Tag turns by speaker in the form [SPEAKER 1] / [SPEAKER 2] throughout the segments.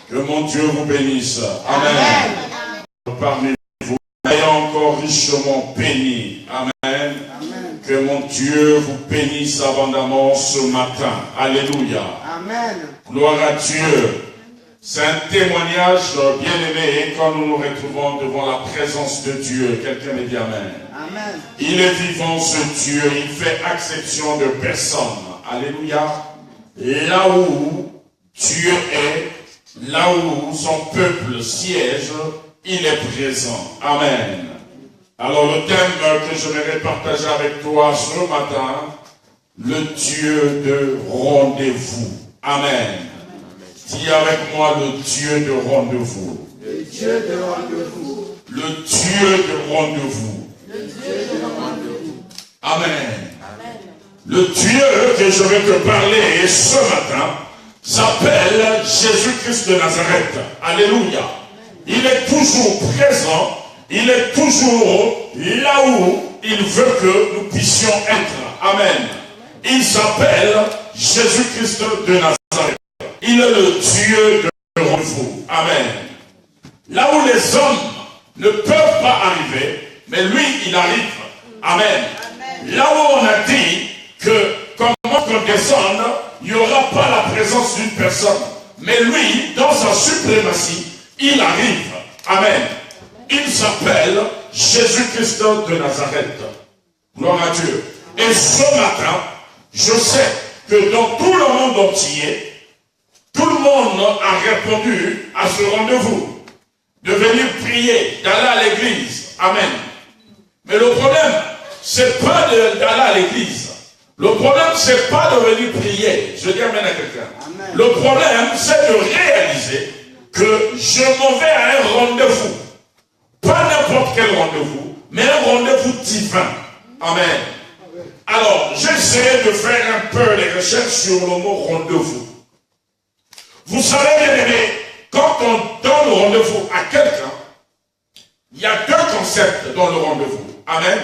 [SPEAKER 1] Que mon Dieu vous bénisse. Amen. Parmi vous, soyez encore richement bénis. Amen. Que mon Dieu vous bénisse abondamment ce matin. Alléluia.
[SPEAKER 2] Amen.
[SPEAKER 1] Gloire à Dieu. C'est un témoignage bien-aimé quand nous nous retrouvons devant la présence de Dieu. Quelqu'un me dit Amen.
[SPEAKER 2] Amen.
[SPEAKER 1] Il est vivant ce Dieu, il fait exception de personne. Alléluia. Là où Dieu est, là où son peuple siège, il est présent. Amen. Alors le thème que je vais partager avec toi ce matin, le Dieu de rendez-vous. Amen. Dis avec moi le Dieu de rendez-vous.
[SPEAKER 2] Le Dieu de rendez-vous.
[SPEAKER 1] Le Dieu de rendez-vous.
[SPEAKER 2] Le Dieu de rendez-vous.
[SPEAKER 1] Amen. Le Dieu que je vais te parler ce matin s'appelle Jésus-Christ de Nazareth. Alléluia. Il est toujours présent. Il est toujours là où il veut que nous puissions être. Amen. Il s'appelle Jésus-Christ de Nazareth. Il est le Dieu de rendez-vous. Amen. Là où les hommes ne peuvent pas arriver, mais lui, il arrive. Amen. Là où on a dit que comment qu'on descende, il n'y aura pas la présence d'une personne. Mais lui, dans sa suprématie, il arrive. Amen. Il s'appelle Jésus-Christ de Nazareth. Gloire à Dieu. Et ce matin, je sais que dans tout le monde entier, tout le monde a répondu à ce rendez-vous. De venir prier, d'aller à l'église. Amen. Mais le problème, c'est pas d'aller à l'église. Le problème, c'est pas de venir prier. Je dis amen à quelqu'un. Le problème, c'est de réaliser que je m'en vais à un rendez-vous. Pas n'importe quel rendez-vous, mais un rendez-vous divin. Amen. Alors, j'essaie de faire un peu les recherches sur le mot rendez-vous. Vous savez, bien aimé, quand on donne rendez-vous à quelqu'un, il y a deux concepts dans le rendez-vous. Amen.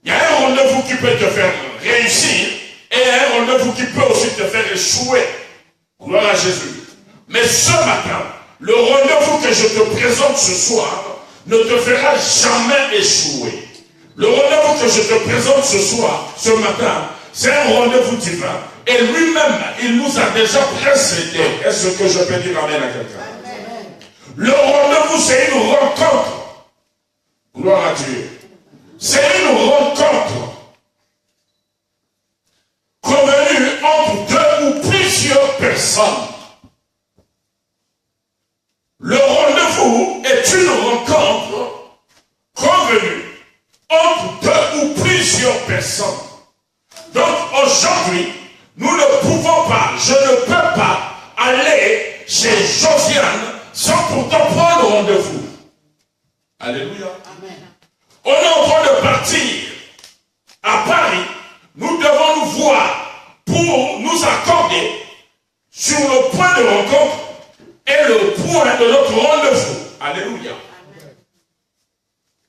[SPEAKER 1] Il y a un rendez-vous qui peut te faire réussir et un rendez-vous qui peut aussi te faire échouer. Gloire à Jésus. Mais ce matin, le rendez-vous que je te présente ce soir ne te fera jamais échouer. Le rendez-vous que je te présente ce soir, ce matin, c'est un rendez-vous divin. Et lui-même, il nous a déjà précédé. Est-ce que je peux dire amen à quelqu'un? Le rendez-vous, c'est une rencontre. Gloire à Dieu. C'est une rencontre convenue entre deux ou plusieurs personnes. Le rendez-vous est une rencontre convenue entre deux ou plusieurs personnes. Donc aujourd'hui, nous ne pouvons pas, je ne peux pas aller chez Josiane sans pourtant prendre rendez-vous. Alléluia. Amen. On est en train de partir à Paris. Nous devons nous voir pour nous accorder sur le point de rencontre et le point de notre rendez-vous. Alléluia. Amen.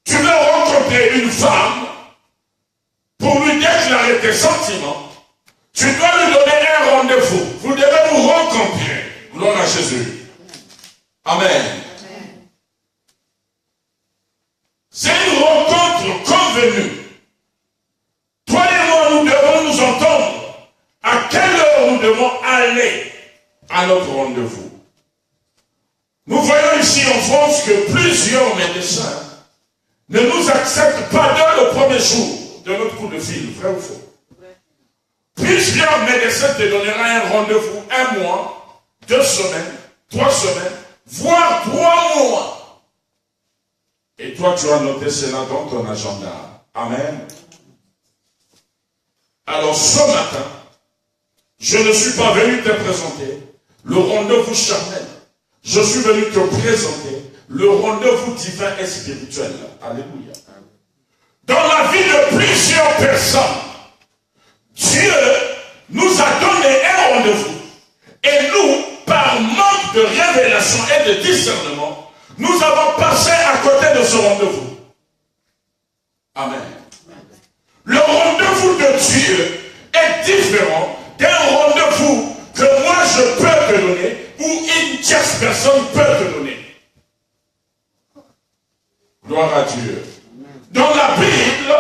[SPEAKER 1] Tu veux rencontrer une femme pour lui déclarer tes sentiments. Tu dois lui donner un rendez-vous. Vous devez vous rencontrer. Gloire à Jésus. Amen. C'est une rencontre convenue. Toi et moi, nous devons nous entendre. À quelle heure nous devons aller à notre rendez-vous? Nous voyons ici en France que plusieurs médecins ne nous acceptent pas dès le premier jour de notre coup de fil. Vrai ou faux? Plusieurs médecins te donneront un rendez-vous 1 mois, 2 semaines, 3 semaines, voire 3 mois. Et toi, tu as noté cela dans ton agenda. Amen. Alors ce matin, je ne suis pas venu te présenter le rendez-vous charnel. Je suis venu te présenter le rendez-vous divin et spirituel. Alléluia. Dans la vie de plusieurs personnes, Dieu nous a donné un rendez-vous. Et nous, par manque de révélation et de discernement, nous avons passé à côté de ce rendez-vous. Amen. Le rendez-vous de Dieu est différent d'un rendez-vous que moi je peux te donner, où tierce personne peut te donner. Gloire à Dieu. Dans la Bible,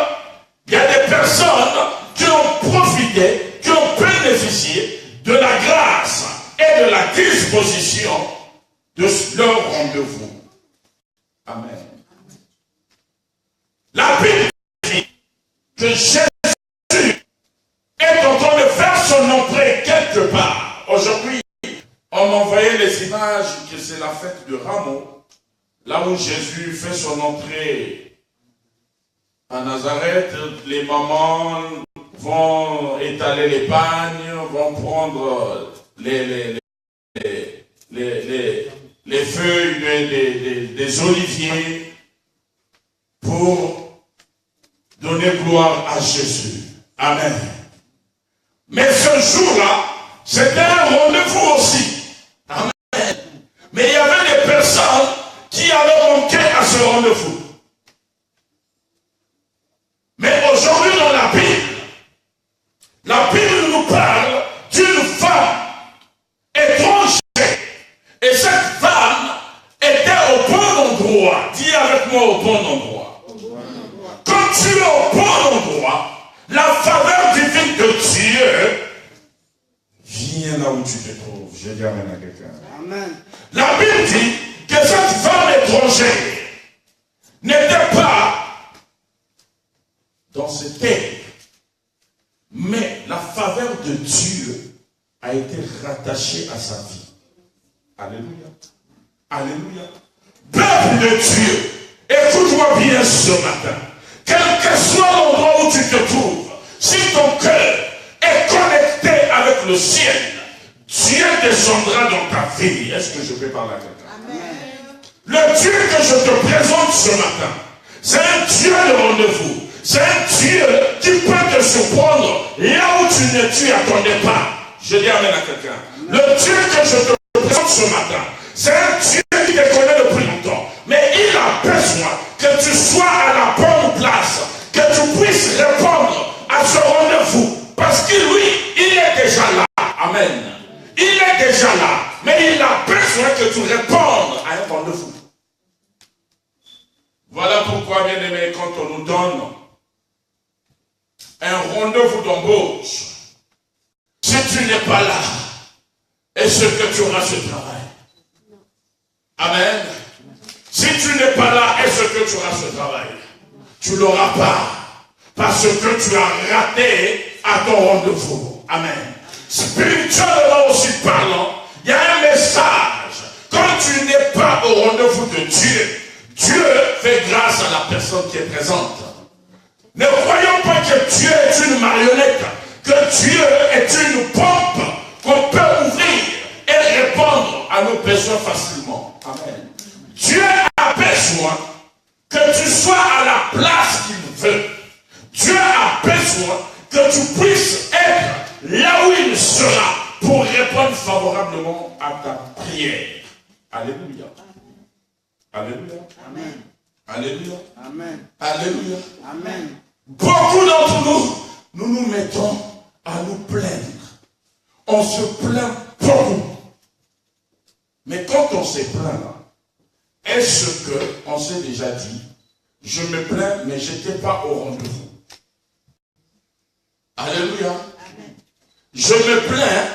[SPEAKER 1] il y a des personnes qui ont profité, qui ont bénéficié de la grâce et de la disposition de leur rendez-vous. Amen. La Bible dit que Jésus est en train de faire son entrée quelque part. Aujourd'hui, on m'envoyait les images que c'est la fête de Rameau, là où Jésus fait son entrée à Nazareth. Les mamans vont étaler les pagnes, vont prendre les feuilles des oliviers pour donner gloire à Jésus. Amen. Mais ce jour-là, c'était un rendez-vous aussi. Amen. Mais il y avait des personnes qui avaient manqué à ce rendez-vous. Mais aujourd'hui dans la Bible nous parle d'une femme étrangère. Et cette femme était au bon endroit. Dis avec moi au bon endroit. Quand tu es au bon endroit, la faveur divine de Dieu vient là où tu te trouves. Je dis amen à quelqu'un. Amen. La Bible dit que cette femme étrangère n'était pas dans ce terre. Mais la faveur de Dieu a été rattachée à sa vie. Alléluia. Alléluia. Peuple de Dieu, écoute-moi bien ce matin. Quel que soit l'endroit où tu te trouves, si ton cœur est connecté avec le ciel, Dieu descendra dans ta vie. Est-ce que je peux parler à quelqu'un? Amen. Le Dieu que je te présente ce matin, c'est un Dieu de rendez-vous. C'est un Dieu qui peut te surprendre là où tu ne t'y attendais pas. Je dis amen à quelqu'un. Le Dieu que je te présente ce matin, c'est un Dieu qui te connaît depuis longtemps. Mais il a besoin que tu sois à la bonne place, que tu puisses répondre à ce rendez-vous. Parce que lui, il est déjà là. Amen. Il est déjà là. Mais il a besoin que tu répondes à un rendez-vous. Voilà pourquoi, bien aimé, quand on nous donne un rendez-vous d'embauche, si tu n'es pas là, est-ce que tu auras ce travail? Amen. Si tu n'es pas là, est-ce que tu auras ce travail? Tu ne l'auras pas. Parce que tu as raté à ton rendez-vous. Amen. Spirituellement aussi parlant, il y a un message. Quand tu n'es pas au rendez-vous de Dieu, Dieu fait grâce à la personne qui est présente. Ne croyons pas que Dieu est une marionnette, que Dieu est une pompe qu'on peut ouvrir et répondre à nos besoins facilement. Amen. Dieu a besoin que tu sois à la place qu'il veut. Dieu a besoin que tu puisses être là où il sera pour répondre favorablement à ta prière. Alléluia. Alléluia. Amen. Alléluia. Amen. Alléluia. Amen. Beaucoup d'entre nous nous mettons à nous plaindre. On se plaint beaucoup. Mais quand on se plaint, est-ce qu'on s'est déjà dit, je me plains, mais je n'étais pas au rendez-vous? Alléluia. Amen. Je me plains,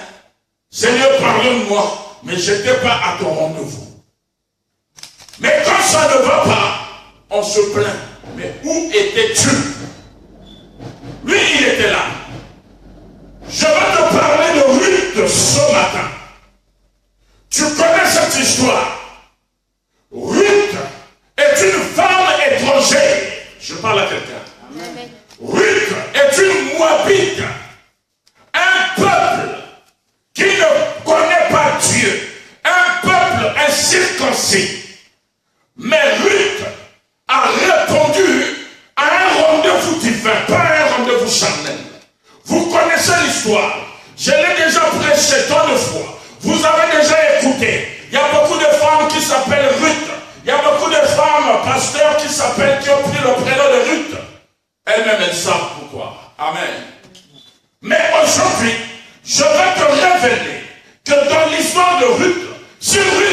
[SPEAKER 1] Seigneur, pardonne-moi, mais je n'étais pas à ton rendez-vous. Mais quand ça ne va pas, on se plaint. Mais où étais-tu? Lui, il était là. Je vais te parler de Ruth ce matin. Tu connais cette histoire. Ruth est une femme étrangère. Je parle à quelqu'un. Ruth est une Moabite. Un peuple qui ne connaît pas Dieu. Un peuple incirconcis. Mais Ruth a répondu à un rendez-vous divin, pas un rendez-vous charnel. Vous connaissez l'histoire. Je l'ai déjà prêché tant de fois. Vous avez déjà écouté. Il y a beaucoup de femmes qui s'appellent Ruth. Il y a beaucoup de femmes, pasteurs, qui ont pris le prénom de Ruth. Elles-mêmes, elles savent pourquoi. Amen. Mais aujourd'hui, je vais te révéler que dans l'histoire de Ruth, si Ruth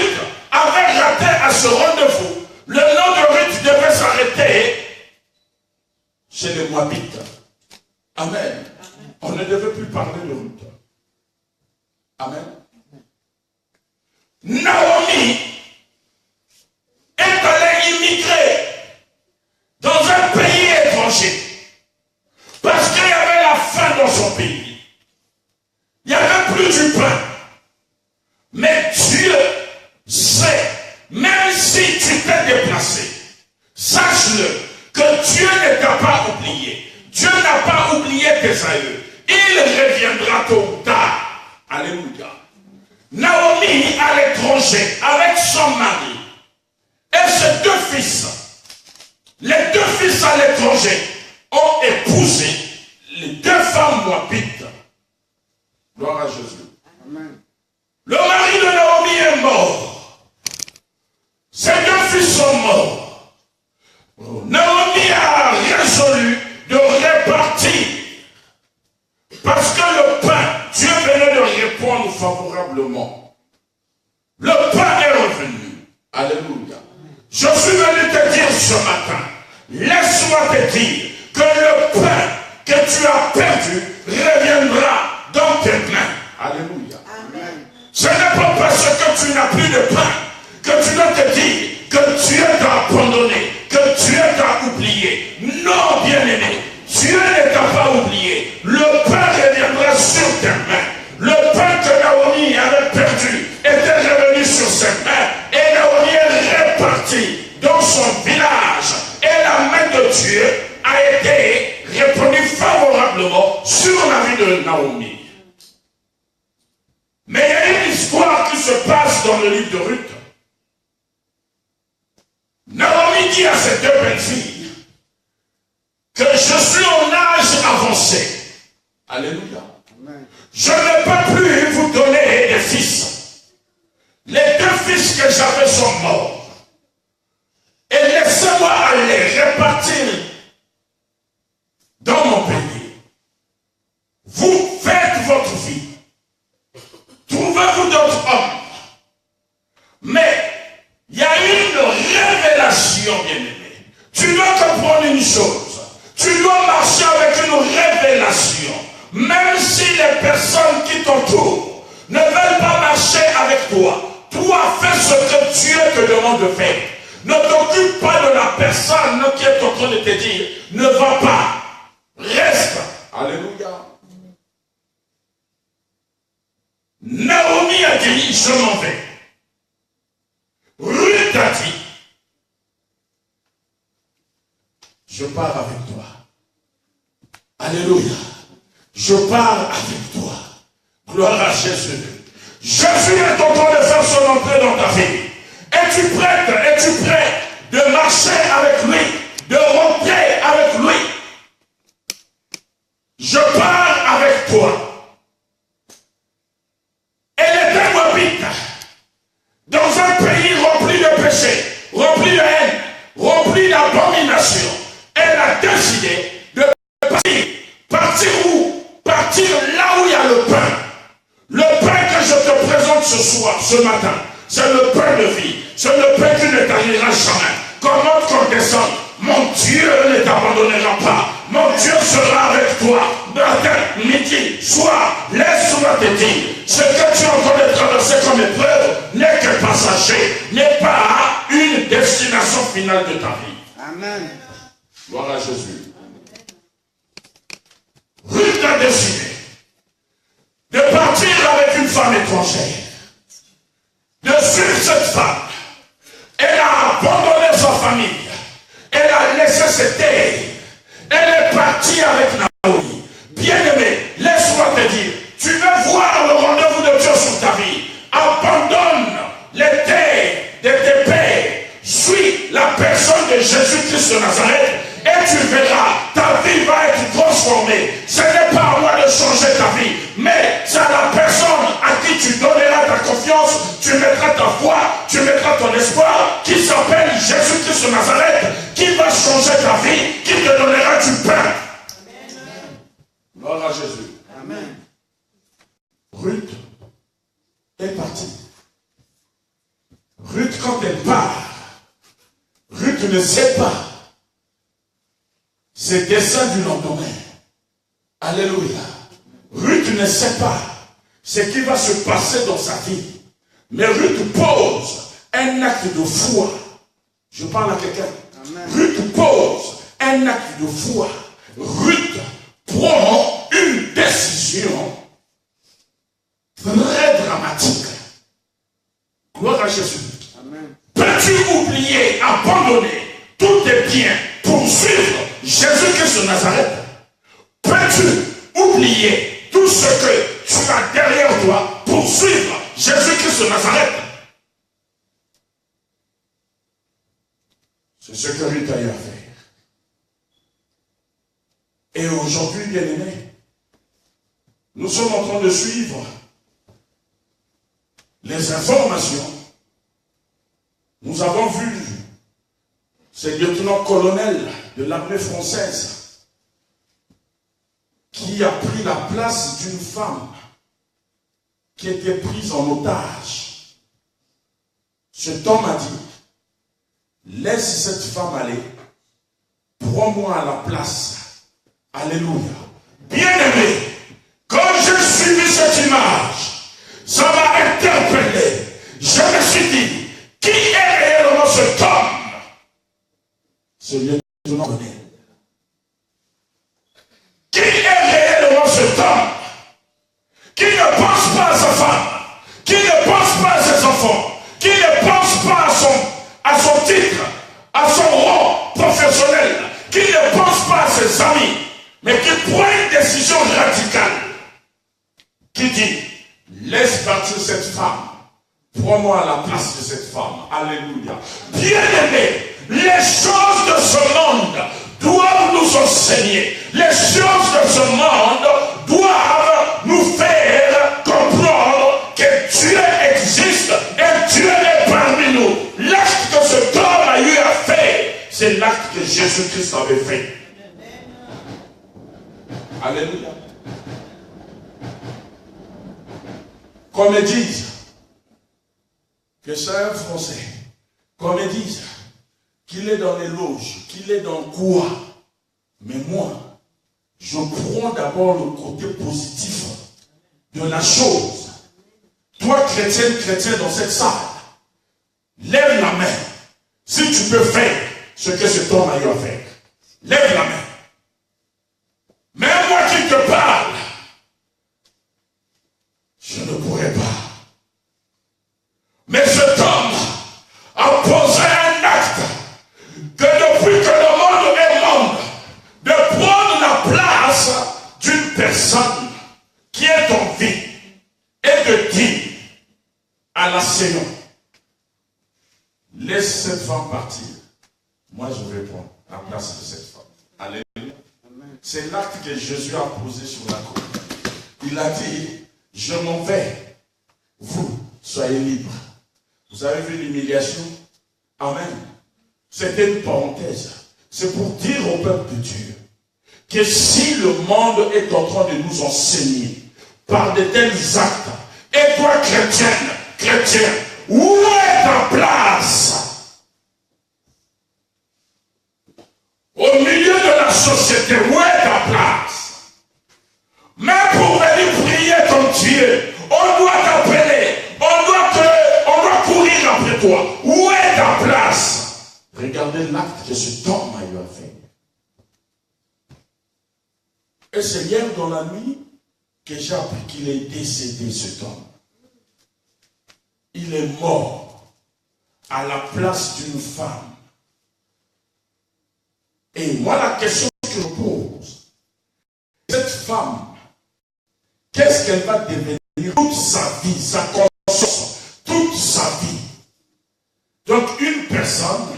[SPEAKER 1] Naomi est allée immigrer dans un pays étranger parce qu'il y avait la faim dans son pays. Il n'y avait plus du pain. Mais Dieu sait, même si tu t'es déplacé, sache-le que Dieu ne t'a pas oublié. Dieu n'a pas oublié tes aïeux. Il reviendra tôt ou tard. Alléluia. Naomi à l'étranger avec son mari et ses deux fils. Les deux fils à l'étranger ont épousé les deux femmes moabites. Gloire à Jésus.
[SPEAKER 2] Amen.
[SPEAKER 1] Le mari de Naomi est mort. Ses deux fils sont morts. Naomi a résolu de répartir. Parce que le pain, Dieu venait de répondre favorablement. Le pain est revenu. Alléluia. Je suis venu te dire ce matin, laisse-moi te dire que le pain que tu as perdu reviendra dans tes mains. Alléluia.
[SPEAKER 2] Amen.
[SPEAKER 1] Ce n'est pas parce que tu n'as plus de pain que tu dois te dire que Dieu t'a abandonné, que Dieu t'a oublié. Non, bien-aimé, Dieu ne t'a pas oublié. Le pain reviendra sur tes mains. Le pain que Naomi avait perdu était revenu sur ses mains et Naomi est repartie dans son village. Et la main de Dieu a été répondue favorablement sur la vie de Naomi. Mais il y a une histoire qui se passe dans le livre de Ruth. Naomi dit à ses deux belles-filles que je suis en âge avancé. Alléluia.
[SPEAKER 2] Amen.
[SPEAKER 1] Je ne peux plus vous donner des fils. Les deux fils que j'avais sont morts. Et laissez-moi aller répartir dans mon pays. Vous faites votre vie. Trouvez-vous d'autres hommes. Mais il y a une révélation, bien-aimé. Tu dois comprendre une chose. Tu dois marcher avec une révélation. Même si les personnes qui t'entourent ne veulent pas marcher avec toi, toi fais ce que Dieu te demande de faire. Ne t'occupe pas de la personne qui est en train de te dire, ne va pas, reste. Alléluia. Naomi a dit, je m'en vais. Ruth a dit, je pars avec toi. Alléluia. Je pars avec toi. Gloire à Jésus. Jésus est en train de faire son entrée dans ta vie. Es-tu prête, es-tu prêt de marcher avec lui, de rentrer avec lui? Je pars avec toi. Elle était moabite, dans un pays rempli de péché, rempli de haine, rempli d'abomination. Elle a décidé de partir. Partir où? Partir là où il y a le pain. Le pain que je te présente ce soir, ce matin, c'est le pain de vie. C'est le pain qui ne t'arrivera jamais. Comment qu'on descend? Mon Dieu ne t'abandonnera pas. Mon Dieu sera avec toi. Matin, midi, soir, laisse-moi te dire. Ce que tu es en train de traverser comme épreuve n'est que passager, n'est pas une destination finale de ta vie.
[SPEAKER 2] Amen.
[SPEAKER 1] Gloire à Jésus. Ruth a décidé de partir avec une femme étrangère, de suivre cette femme. Elle a abandonné sa famille, elle a laissé ses terres, elle est partie avec Naomi. Bien-aimé, laisse-moi te dire, tu veux voir le rendez-vous de Dieu sur ta vie, abandonne les terres de tes pères, suis la personne de Jésus-Christ de Nazareth, et tu verras, ta vie va être transformée. Ce n'est pas à moi de changer ta vie, mais c'est à la personne à qui tu donneras ta confiance, tu mettras ta foi, tu mettras ton espoir, qui s'appelle Jésus-Christ de Nazareth, qui va changer ta vie, qui te donnera du pain. Gloire à Jésus.
[SPEAKER 2] Amen.
[SPEAKER 1] Ruth est partie. Ruth, quand elle part, Ruth ne sait pas ses desseins du lendemain. Alléluia. Ruth ne sait pas ce qui va se passer dans sa vie. Mais Ruth pose un acte de foi. Je parle à quelqu'un. Ruth pose un acte de foi. Ruth prend une décision très dramatique. Gloire à Jésus. Peux-tu oublier, abandonner tous tes biens pour suivre Jésus-Christ de Nazareth? Peux-tu oublier tout ce que tu as derrière toi pour suivre Jésus-Christ de Nazareth? C'est ce que Ruth a eu à faire. Et aujourd'hui, bien aimés, nous sommes en train de suivre les informations. Nous avons vu ce lieutenant-colonel de l'armée française qui a pris la place d'une femme qui était prise en otage. Cet homme a dit, laisse cette femme aller, prends-moi à la place. Alléluia. Bien-aimé, quand j'ai suivi cette image, ça m'a interpellé. Je me suis dit, qui est réellement cet homme? Ce lieutenant-colonel. Qui est réellement cet homme qui ne pense pas à sa femme, qui ne pense pas à ses enfants, qui ne pense pas à son titre, à son rang professionnel, qui ne pense pas à ses amis, mais qui prend une décision radicale, qui dit, laisse partir cette femme, prends-moi à la place de cette femme. Alléluia. Bien-aimés, les choses de ce monde doivent nous enseigner. Les choses de ce monde doivent nous faire comprendre que Dieu existe et Dieu est parmi nous. L'acte que cet homme a eu à faire, c'est l'acte que Jésus-Christ avait fait. Alléluia. Comme ils disent que c'est un Français, comme ils disent qu'il est dans les loges, qu'il est dans quoi. Mais moi, je prends d'abord le côté positif de la chose. Toi, chrétien dans cette salle, lève la main. Si tu peux faire ce que cet homme a eu à faire, lève la main. Même moi qui te parle, je ne pourrais pas. Mais cet homme a posé un acte que depuis que le monde est monde, de prendre la place d'une personne qui est en vie et de dire à l'enseignant, laisse cette femme partir. Moi, je vais prendre la place de cette femme. Alléluia. C'est l'acte que Jésus a posé sur la croix. Il a dit, je m'en vais. Vous, soyez libres. Vous avez vu l'humiliation? Amen. C'était une parenthèse. C'est pour dire au peuple de Dieu que si le monde est en train de nous enseigner par de tels actes, et toi, chrétien, où est ta place? Au milieu de la société, où est ta place? Mais pour venir prier ton Dieu, on doit t'appeler, on doit courir après toi. Où est ta place? Regardez l'acte que cet homme a eu à faire. Et c'est hier dans la nuit que j'ai appris qu'il est décédé, cet homme. Il est mort à la place d'une femme. Et moi, la question que je pose, cette femme, qu'est-ce qu'elle va devenir toute sa vie, sa conscience, toute sa vie? Donc, une personne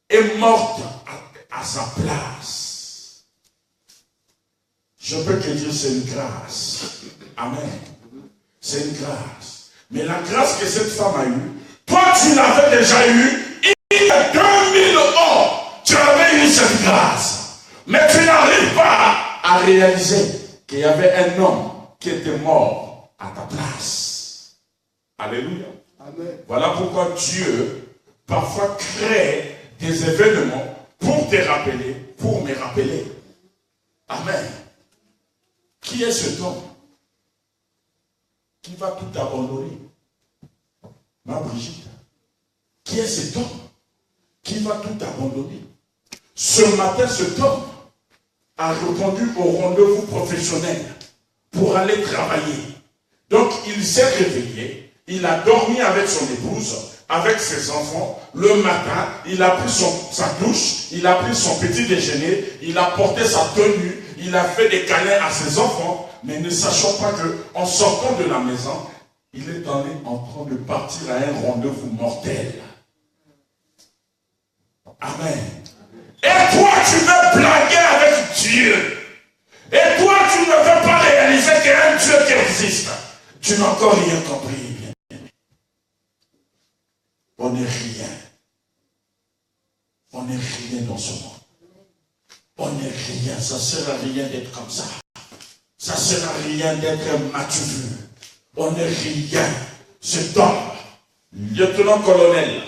[SPEAKER 1] est morte à sa place. Je peux te dire, c'est une grâce. Amen. C'est une grâce. Mais la grâce que cette femme a eue, toi, tu l'avais déjà eue. Il y a 2000 ans, tu avais eu cette grâce. Mais tu n'arrives pas à réaliser qu'il y avait un homme qui était mort à ta place. Alléluia. Amen. Voilà pourquoi Dieu parfois crée des événements pour te rappeler, pour me rappeler. Amen. Qui est cet homme qui va tout abandonner. Ma Brigitte, qui est cet homme qui va tout abandonner? Ce matin, cet homme a répondu au rendez-vous professionnel pour aller travailler. Donc, il s'est réveillé, il a dormi avec son épouse, avec ses enfants. Le matin, il a pris sa douche, il a pris son petit déjeuner, il a porté sa tenue, il a fait des câlins à ses enfants, mais ne sachant pas qu'en sortant de la maison, il est en train de partir à un rendez-vous mortel. Amen. Et toi, tu veux blaguer avec Dieu. Et toi, tu ne veux pas réaliser qu'il y a un Dieu qui existe. Tu n'as encore rien compris. On n'est rien. On n'est rien dans ce monde. On n'est rien. Ça ne sert à rien d'être comme ça. Ça ne sert à rien d'être mature. On n'est rien. Cet homme, lieutenant-colonel,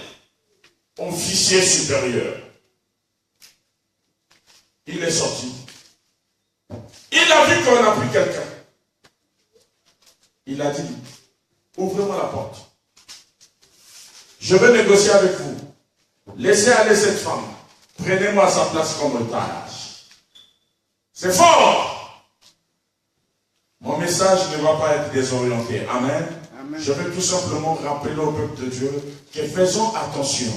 [SPEAKER 1] officier supérieur, il est sorti. Il a vu qu'on a pris quelqu'un. Il a dit, ouvrez-moi la porte. Je veux négocier avec vous. Laissez aller cette femme. Prenez-moi sa place comme otage. C'est fort. Mon message ne va pas être désorienté. Amen. Amen. Je vais tout simplement rappeler au peuple de Dieu que faisons attention.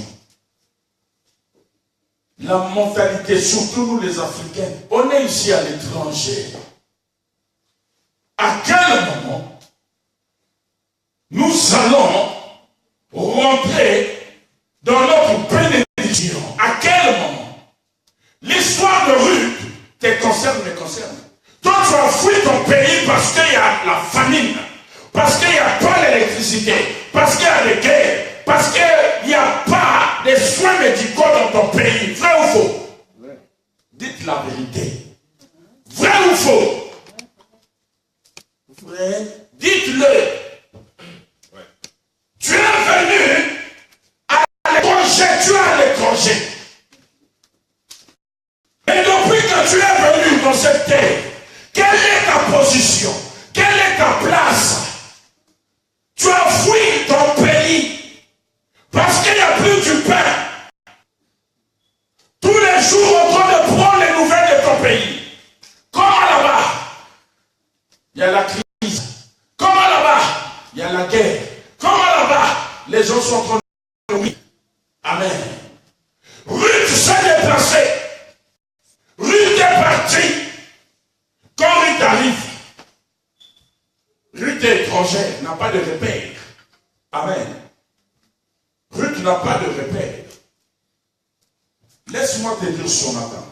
[SPEAKER 1] La mentalité, surtout nous les Africains, on est ici à l'étranger. À quel moment nous allons rentrer dans notre bénédiction? À quel moment? L'histoire de Ruth te concerne, me concerne. Toi, tu as fui ton pays parce qu'il y a la famine, parce qu'il n'y a pas l'électricité, parce qu'il y a des guerres, parce qu'il n'y a pas de soins médicaux dans ton pays. Vrai ou faux? Ouais. Dites la vérité. Vrai ou faux? Vrai. Dites-le. Ouais. Tu es venu à l'étranger, tu es à l'étranger. Et depuis que tu es venu dans cette terre, quelle est ta position? Quelle est ta place? Tu as fui ton pays parce qu'il n'y a plus du pain. Tous les jours, on train de prendre les nouvelles de ton pays. Comment là-bas, il y a la crise. Comment là-bas, il y a la guerre. Comment là-bas, les gens sont en train de mourir. Amen. Ruth s'est déplacée. Ruth est partie. Quand Ruth arrive, Ruth est étrangère, n'a pas de repère. Amen. Ruth n'a pas de repère. Laisse-moi te dire ce matin,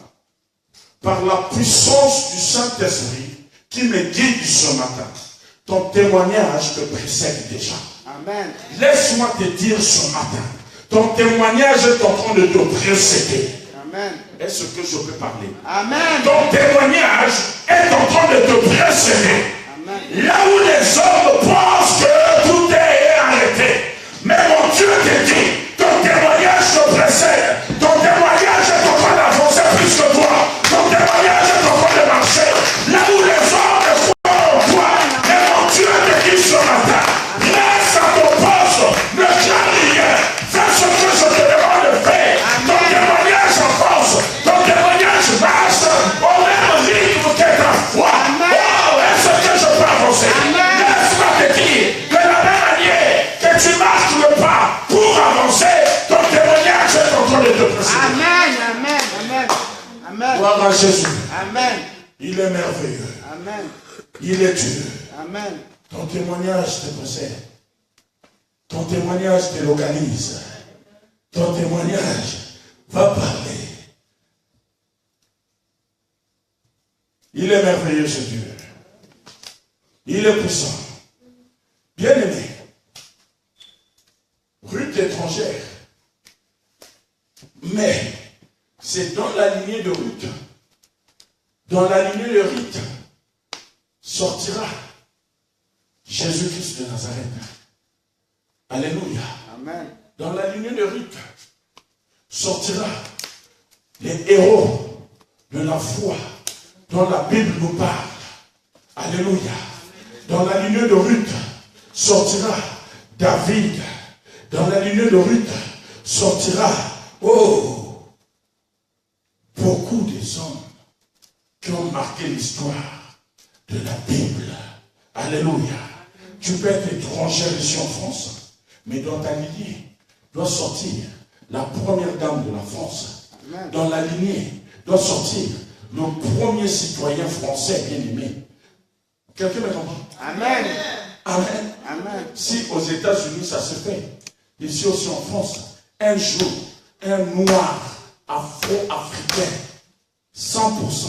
[SPEAKER 1] par la puissance du Saint-Esprit qui me guide ce matin, ton témoignage te précède déjà. Amen. Laisse-moi te dire ce matin, ton témoignage est en train de te précéder. Amen. Est-ce que je peux parler? Amen. Ton témoignage est en train de te précéder. Amen. Là où les hommes pensent que tout est arrêté, mais mon Dieu te dit, ton témoignage te précède. Ton témoignage est en train d'avancer plus que toi. Ton témoignage est en train de marcher. Là où les hommes croient en toi, mais mon Dieu te dit ce matin, reste à ton poste, ne crains rien. Fais ce que je te demande de faire. Ton témoignage avance. Ton témoignage marche au même rythme que ta foi. Oh, est-ce que je peux avancer? Laisse-moi te dire que de la même manière que tu marches le pas pour avancer, ton témoignage est en train de te précéder. Amen, amen, amen, amen. Gloire à Jésus. Amen. Il est merveilleux. Amen. Il est Dieu. Amen. Ton témoignage te précède. Ton témoignage te localise. Ton témoignage va parler. Il est merveilleux ce Dieu. Il est puissant. Bien-aimé. Ruth étrangère. Mais c'est dans la lignée de Ruth, dans la lignée de Ruth, sortira Jésus-Christ de Nazareth. Alléluia. Amen. Dans la lignée de Ruth, sortira les héros de la foi dont la Bible nous parle. Alléluia. Dans la lignée de Ruth, sortira David. Dans la lignée de Ruth sortira, beaucoup des hommes qui ont marqué l'histoire de la Bible. Alléluia. Tu peux être étranger ici en France, mais dans ta lignée doit sortir la première dame de la France. Dans la lignée doit sortir le premier citoyen français bien-aimé. Quelqu'un me comprend? Amen. Amen. Amen. Si aux États-Unis ça se fait, ici aussi en France, un jour, un noir afro-africain, 100%,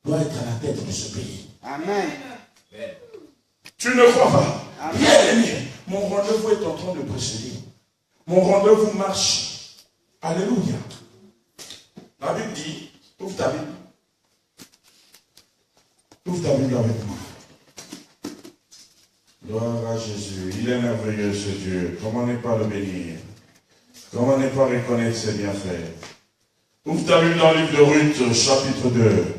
[SPEAKER 1] doit être à la tête de ce pays. Amen. Tu ne crois pas? Amen. Bien aimé, mon rendez-vous est en train de précéder. Mon rendez-vous marche. Alléluia. La Bible dit, ouvre ta Bible. Ouvre ta Bible avec moi. Gloire à Jésus. Il est merveilleux ce Dieu. Comment ne pas le bénir? Comment ne pas reconnaître ses bienfaits? Ouvre ta Bible dans le livre de Ruth, chapitre 2.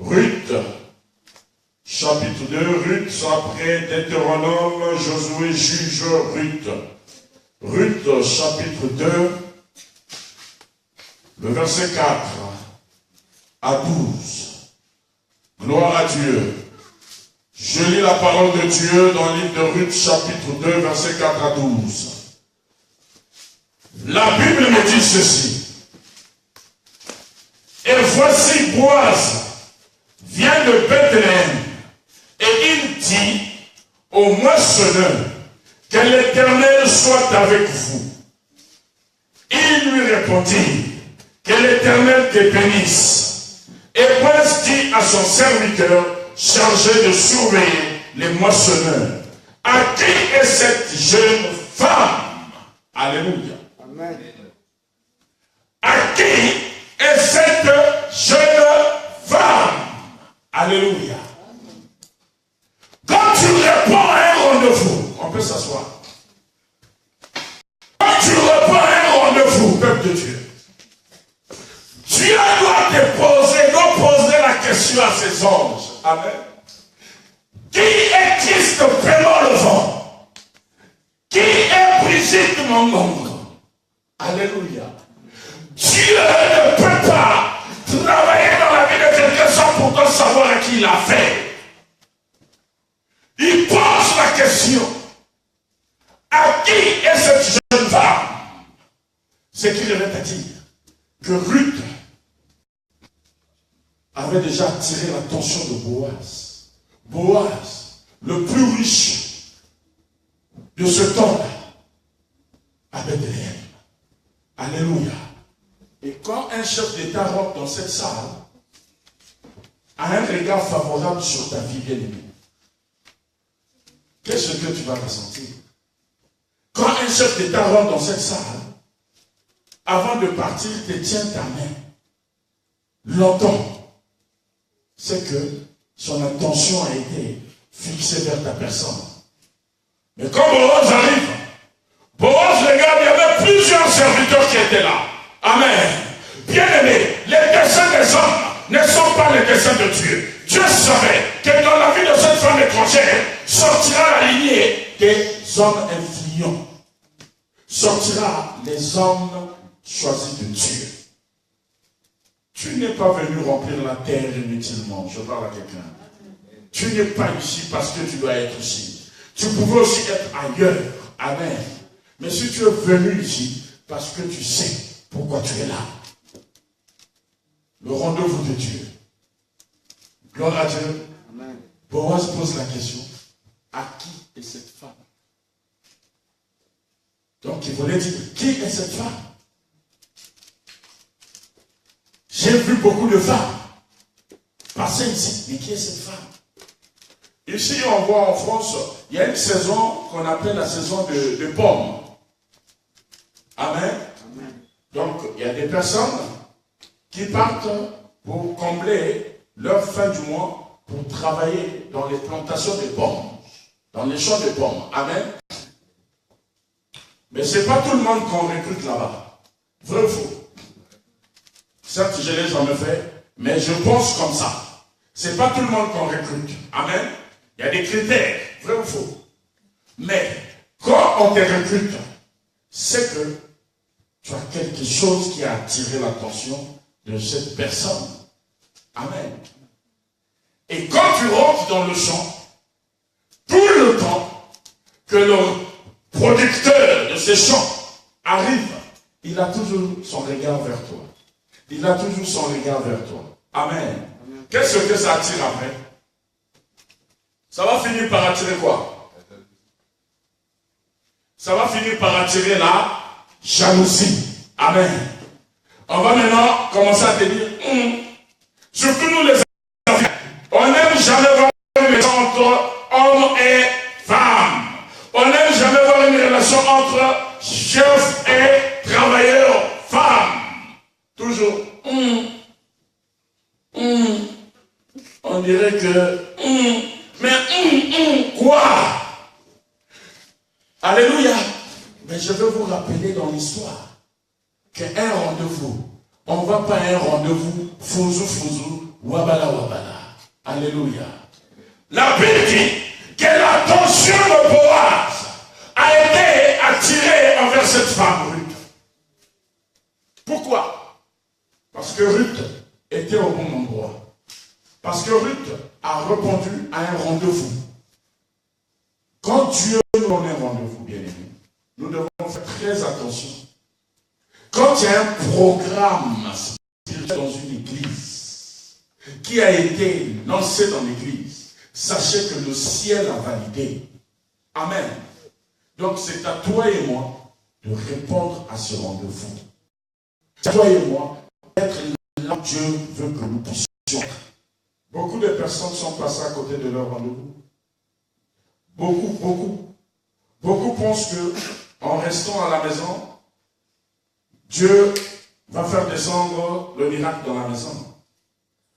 [SPEAKER 1] Ruth, chapitre 2. Ruth, après Deutéronome, Josué juge Ruth. Ruth, chapitre 2, le verset 4 à 12. Gloire à Dieu. Je lis la parole de Dieu dans le livre de Ruth, chapitre 2, verset 4 à 12. La Bible me dit ceci. Et voici Boaz vient de Bethléem, et il dit au moissonneur, que l'Éternel soit avec vous. Il lui répondit, que l'Éternel te bénisse. Et Boaz dit à son serviteur, chargé de surveiller les moissonneurs, à qui est cette jeune femme? Alléluia. Amen. À qui est cette jeune femme? Alléluia. Quand tu réponds à un rendez-vous, on peut s'asseoir. Quand tu réponds à un rendez-vous, peuple de Dieu, Dieu doit poser la question à ses anges. Amen. Qui est Christ vraiment le vent? Qui est Brigitte Mongongo? Alléluia. Dieu ne peut pas travailler dans la vie de quelqu'un sans pourtant savoir à qui il a fait. Il pose la question. À qui est cette jeune femme? Ce qui revient à dire que Ruth avait déjà attiré l'attention de Boaz. Boaz, le plus riche de ce temps-là, à Bethléem. Alléluia. Et quand un chef d'État rentre dans cette salle, a un regard favorable sur ta vie bien-aimée, qu'est-ce que tu vas ressentir? Quand un chef d'État rentre dans cette salle, avant de partir, il te tient ta main. Longtemps. C'est que son attention a été fixée vers ta personne. Mais quand Boaz arrive, Boaz regarde, il y avait plusieurs serviteurs qui étaient là. Amen. Bien-aimés, les desseins des hommes ne sont pas les desseins de Dieu. Dieu savait que dans la vie de cette femme étrangère sortira la lignée des hommes influents. Sortira les hommes choisis de Dieu. Tu n'es pas venu remplir la terre inutilement. Je parle à quelqu'un. Tu n'es pas ici parce que tu dois être ici. Tu pouvais aussi être ailleurs. Amen. Mais si tu es venu ici, parce que tu sais pourquoi tu es là. Le rendez-vous de Dieu. Gloire à Dieu. Amen. Boaz pose la question. À qui est cette femme? Donc il voulait dire, qui est cette femme? J'ai vu beaucoup de femmes passer ici. Mais qui est cette femme? Ici, on voit en France, il y a une saison qu'on appelle la saison de pommes. Amen. Amen. Donc, il y a des personnes qui partent pour combler leur fin du mois pour travailler dans les plantations de pommes, dans les champs de pommes. Amen. Mais ce n'est pas tout le monde qu'on recrute là-bas. Vrai ou faux? Certes, je ne l'ai jamais fait, mais je pense comme ça. Ce n'est pas tout le monde qu'on recrute. Amen. Il y a des critères. Vrai ou faux? Mais quand on te recrute, c'est que tu as quelque chose qui a attiré l'attention de cette personne. Amen. Et quand tu rentres dans le champ, tout le temps que le producteur de ces champs arrive, il a toujours son regard vers toi. Il a toujours son regard vers toi. Amen. Qu'est-ce que ça attire après? Ça va finir par attirer quoi? Ça va finir par attirer la jalousie. Amen. On va maintenant commencer à te dire, surtout nous les Africains, on n'aime jamais voir une relation entre homme et femme. On n'aime jamais voir une relation entre chef et travailleur, femme. Toujours, on dirait que, mais quoi? Alléluia. Mais je veux vous rappeler dans l'histoire qu'un rendez-vous, on ne va pas à un rendez-vous fouzou, wabala. Alléluia. La Bible dit que l'attention de Boaz a été attirée envers cette femme Ruth. Pourquoi? Parce que Ruth était au bon endroit. Parce que Ruth a répondu à un rendez-vous. Quand Dieu nous donne un rendez-vous, bien aimé, nous devons faire très attention. Quand il y a un programme spirituel dans une église qui a été lancé dans l'église, sachez que le ciel a validé. Amen. Donc c'est à toi et moi de répondre à ce rendez-vous. C'est à toi et moi d'être là où Dieu veut que nous puissions être. Beaucoup de personnes sont passées à côté de leur rendez-vous. Beaucoup pensent que en restant à la maison, Dieu va faire descendre le miracle dans la maison.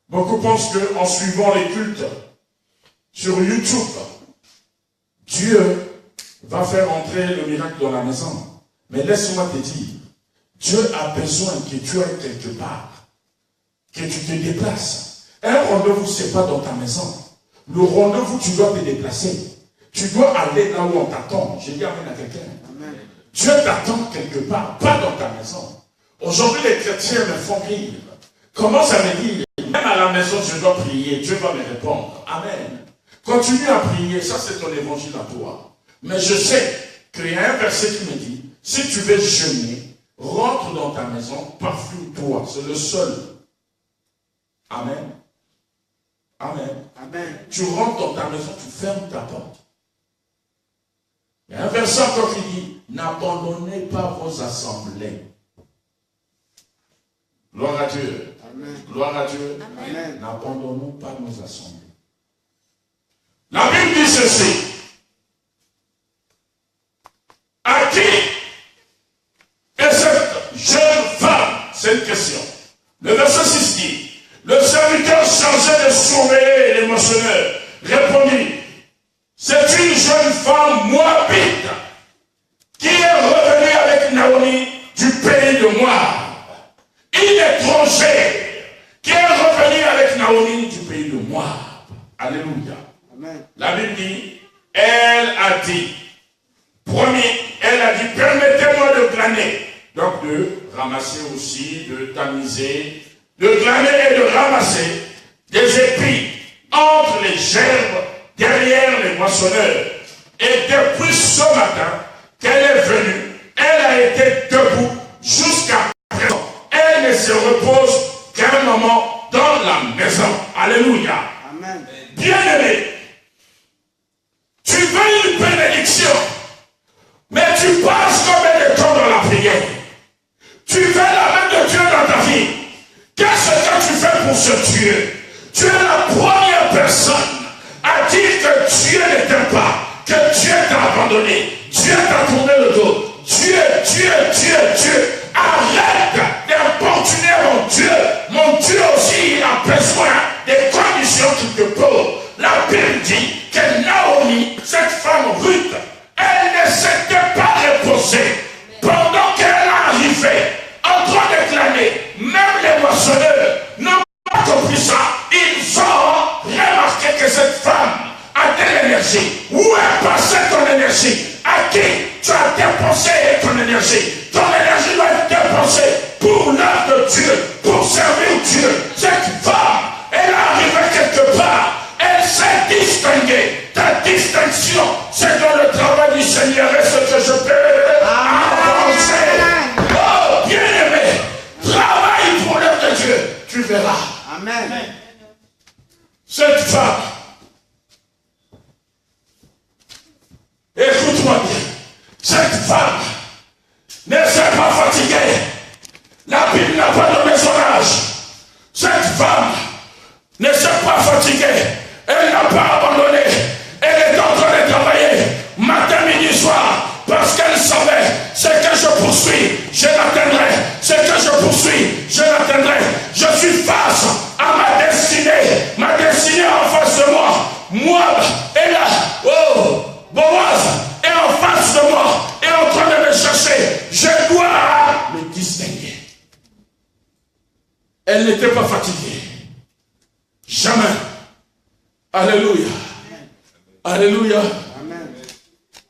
[SPEAKER 1] Beaucoup pensent qu'en suivant les cultes sur YouTube, Dieu va faire entrer le miracle dans la maison. Mais laisse-moi te dire, Dieu a besoin que tu ailles quelque part, que tu te déplaces. Un rendez-vous, ce n'est pas dans ta maison. Le rendez-vous, tu dois te déplacer. Tu dois aller là où on t'attend. Je dis amen à quelqu'un. Dieu t'attend quelque part, pas dans ta maison. Aujourd'hui, les chrétiens me font rire. Comment ça veut dire? Même à la maison, je dois prier. Dieu va me répondre. Amen. Continue à prier. Ça, c'est ton évangile à toi. Mais je sais qu'il y a un verset qui me dit, si tu veux jeûner, rentre dans ta maison, parfume-toi. C'est le seul. Amen. Amen. Amen. Tu rentres dans ta maison, tu fermes ta porte. Il y a un verset encore qui dit, n'abandonnez pas vos assemblées. Gloire à Dieu. Amen. Gloire à Dieu. Amen. N'abandonnons pas nos assemblées. La Bible dit ceci. À qui est cette jeune femme? C'est une question. Le verset 6 dit, le serviteur chargé de surveiller l'émotionneur répondit, c'est une jeune femme moabite qui est revenue avec Naomi du pays de Moab. Une étrangère qui est revenue avec Naomi du pays de Moab. Alléluia. Amen. La Bible dit, elle a dit, permettez-moi de glaner. Donc de ramasser aussi, de tamiser, de glaner et de ramasser des épis entre les gerbes derrière les moissonneurs. Et depuis ce matin qu'elle est venue, elle a été debout jusqu'à présent. Elle ne se repose qu'un moment dans la maison. Alléluia. Amen. Bien-aimé, tu veux une bénédiction, mais tu passes combien de temps dans la prière? Tu veux la main de Dieu dans ta vie. Qu'est-ce que tu fais pour ce Dieu? Tu es la première personne à dire que Dieu ne t'aime pas, que Dieu t'a abandonné, Dieu t'a tourné le dos. Dieu. Arrête d'importuner mon Dieu. Mon Dieu aussi, il a besoin des conditions qu'il te pose. La Bible dit que Naomi, cette femme Ruth, elle ne s'était pas reposée. énergie. Ton énergie doit être dépensée pour l'œuvre de Dieu, pour servir Dieu. Cette femme, elle est arrivée quelque part. Elle s'est distinguée. Ta distinction, c'est dans le travail du Seigneur. Est-ce que je peux avancer? Oh, bien-aimé, travaille pour l'œuvre de Dieu. Tu verras.
[SPEAKER 2] Amen.
[SPEAKER 1] Cette femme, écoute-moi bien, cette femme ne s'est pas fatiguée. La Bible n'a pas donné son âge. Cette femme ne s'est pas fatiguée. Elle n'a pas abandonné. Elle est en train de travailler matin, midi, soir, parce qu'elle savait ce que je poursuis, je l'atteindrai. Ce que je poursuis, je l'atteindrai. Je suis face à ma destinée. Ma destinée en face de moi. Moi, elle a, oh, Boaz est en face de moi, est en train de me chercher. Je dois me distinguer. Elle n'était pas fatiguée. Jamais. Alléluia. Alléluia.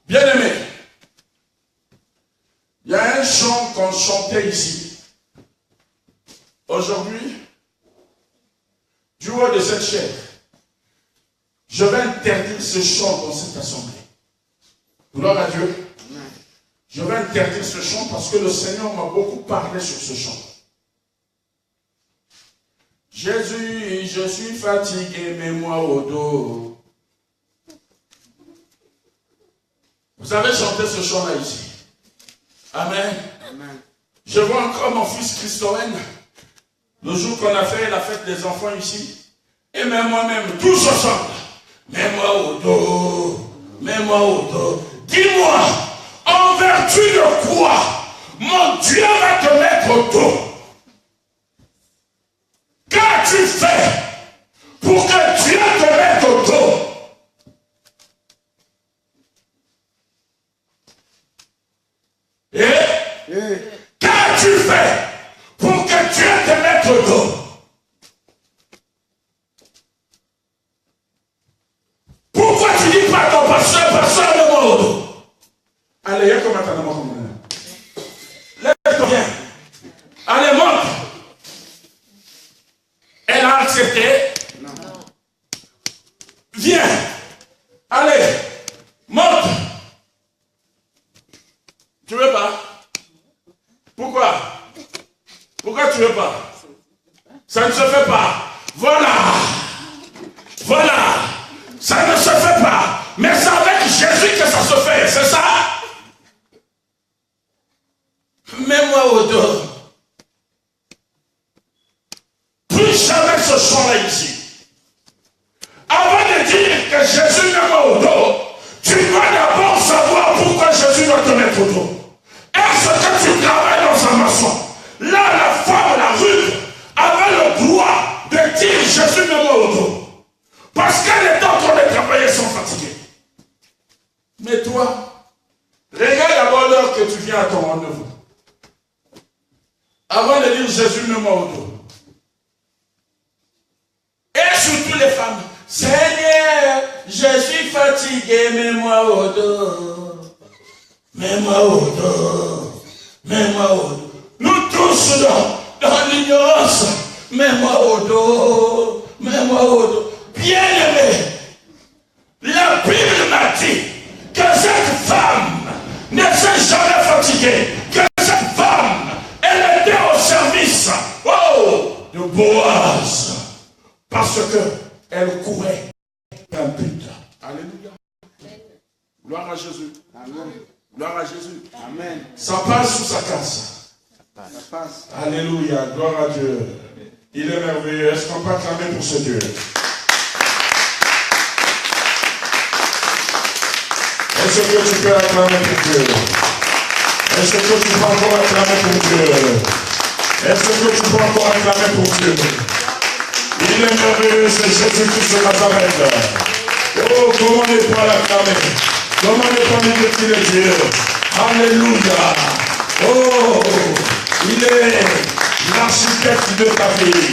[SPEAKER 1] Bien-aimé, il y a un chant qu'on chantait ici. Aujourd'hui, du haut de cette chaise, je vais interdire ce chant dans cette assemblée. Gloire à Dieu. Je vais interdire ce chant parce que le Seigneur m'a beaucoup parlé sur ce chant. Jésus, je suis fatigué, mets-moi au dos. Vous avez chanté ce chant-là ici. Amen. Amen. Je vois encore mon fils Christoène, le jour qu'on a fait la fête des enfants ici, et même moi-même, tous ensemble. Mets-moi au dos, mets-moi au dos. Dis-moi, en vertu de quoi mon Dieu va te mettre au dos? Qu'as-tu fait pour que Dieu te mette au dos? Qu'as-tu fait pour que Dieu te mette au dos? Pourquoi tu dis pas à ton pasteur, mets-moi au dos? Allez, il y a comme un lève-toi bien. Allez, monte. Elle a accepté? Non. Viens. Allez, monte. Tu veux pas? Pourquoi? Pourquoi tu veux pas? Ça ne se fait pas. Voilà. Voilà. Ça ne se fait pas. Mais c'est avec Jésus que ça se fait. C'est ça? Mets-moi au dos. Plus jamais ce chant-là ici. Avant de dire que Jésus met moi au dos, tu dois d'abord savoir pourquoi Jésus doit te mettre au dos. Est-ce que tu travailles dans un maçon? Là, la femme, la rue, avait le droit de dire Jésus met moi au dos. Parce qu'elle est en train de travailler sans fatiguer. Mais toi, regarde d'abord l'heure que tu viens à ton rendez-vous. Avant de dire Jésus met moi au dos. Et surtout les femmes, Seigneur, je suis fatigué, mets-moi au dos. Mets-moi au dos. Mets-moi au dos. Nous tous dans l'ignorance, mets-moi au dos. Mets-moi au dos. Bien-aimé, la Bible m'a dit que cette femme ne s'est jamais fatiguée, que cette femme, elle était au service de Boaz, parce qu'elle courait un but. Alléluia. Gloire à Jésus. Amen. Gloire à Jésus. Amen. Ça passe sous sa casse. Ça passe. Alléluia. Gloire à Dieu. Il est merveilleux. Est-ce qu'on peut acclamer pour ce Dieu? Est-ce que tu peux acclamer pour Dieu? Est-ce que tu peux encore acclamer pour Dieu? Est-ce que tu peux encore acclamer pour Dieu? Il est merveilleux, c'est Jésus-Christ de Nazareth. Oh, comment ne pas l'acclamer? Comment ne pas dire qu'il est Dieu? Alléluia. Oh, il est l'architecte de ta vie.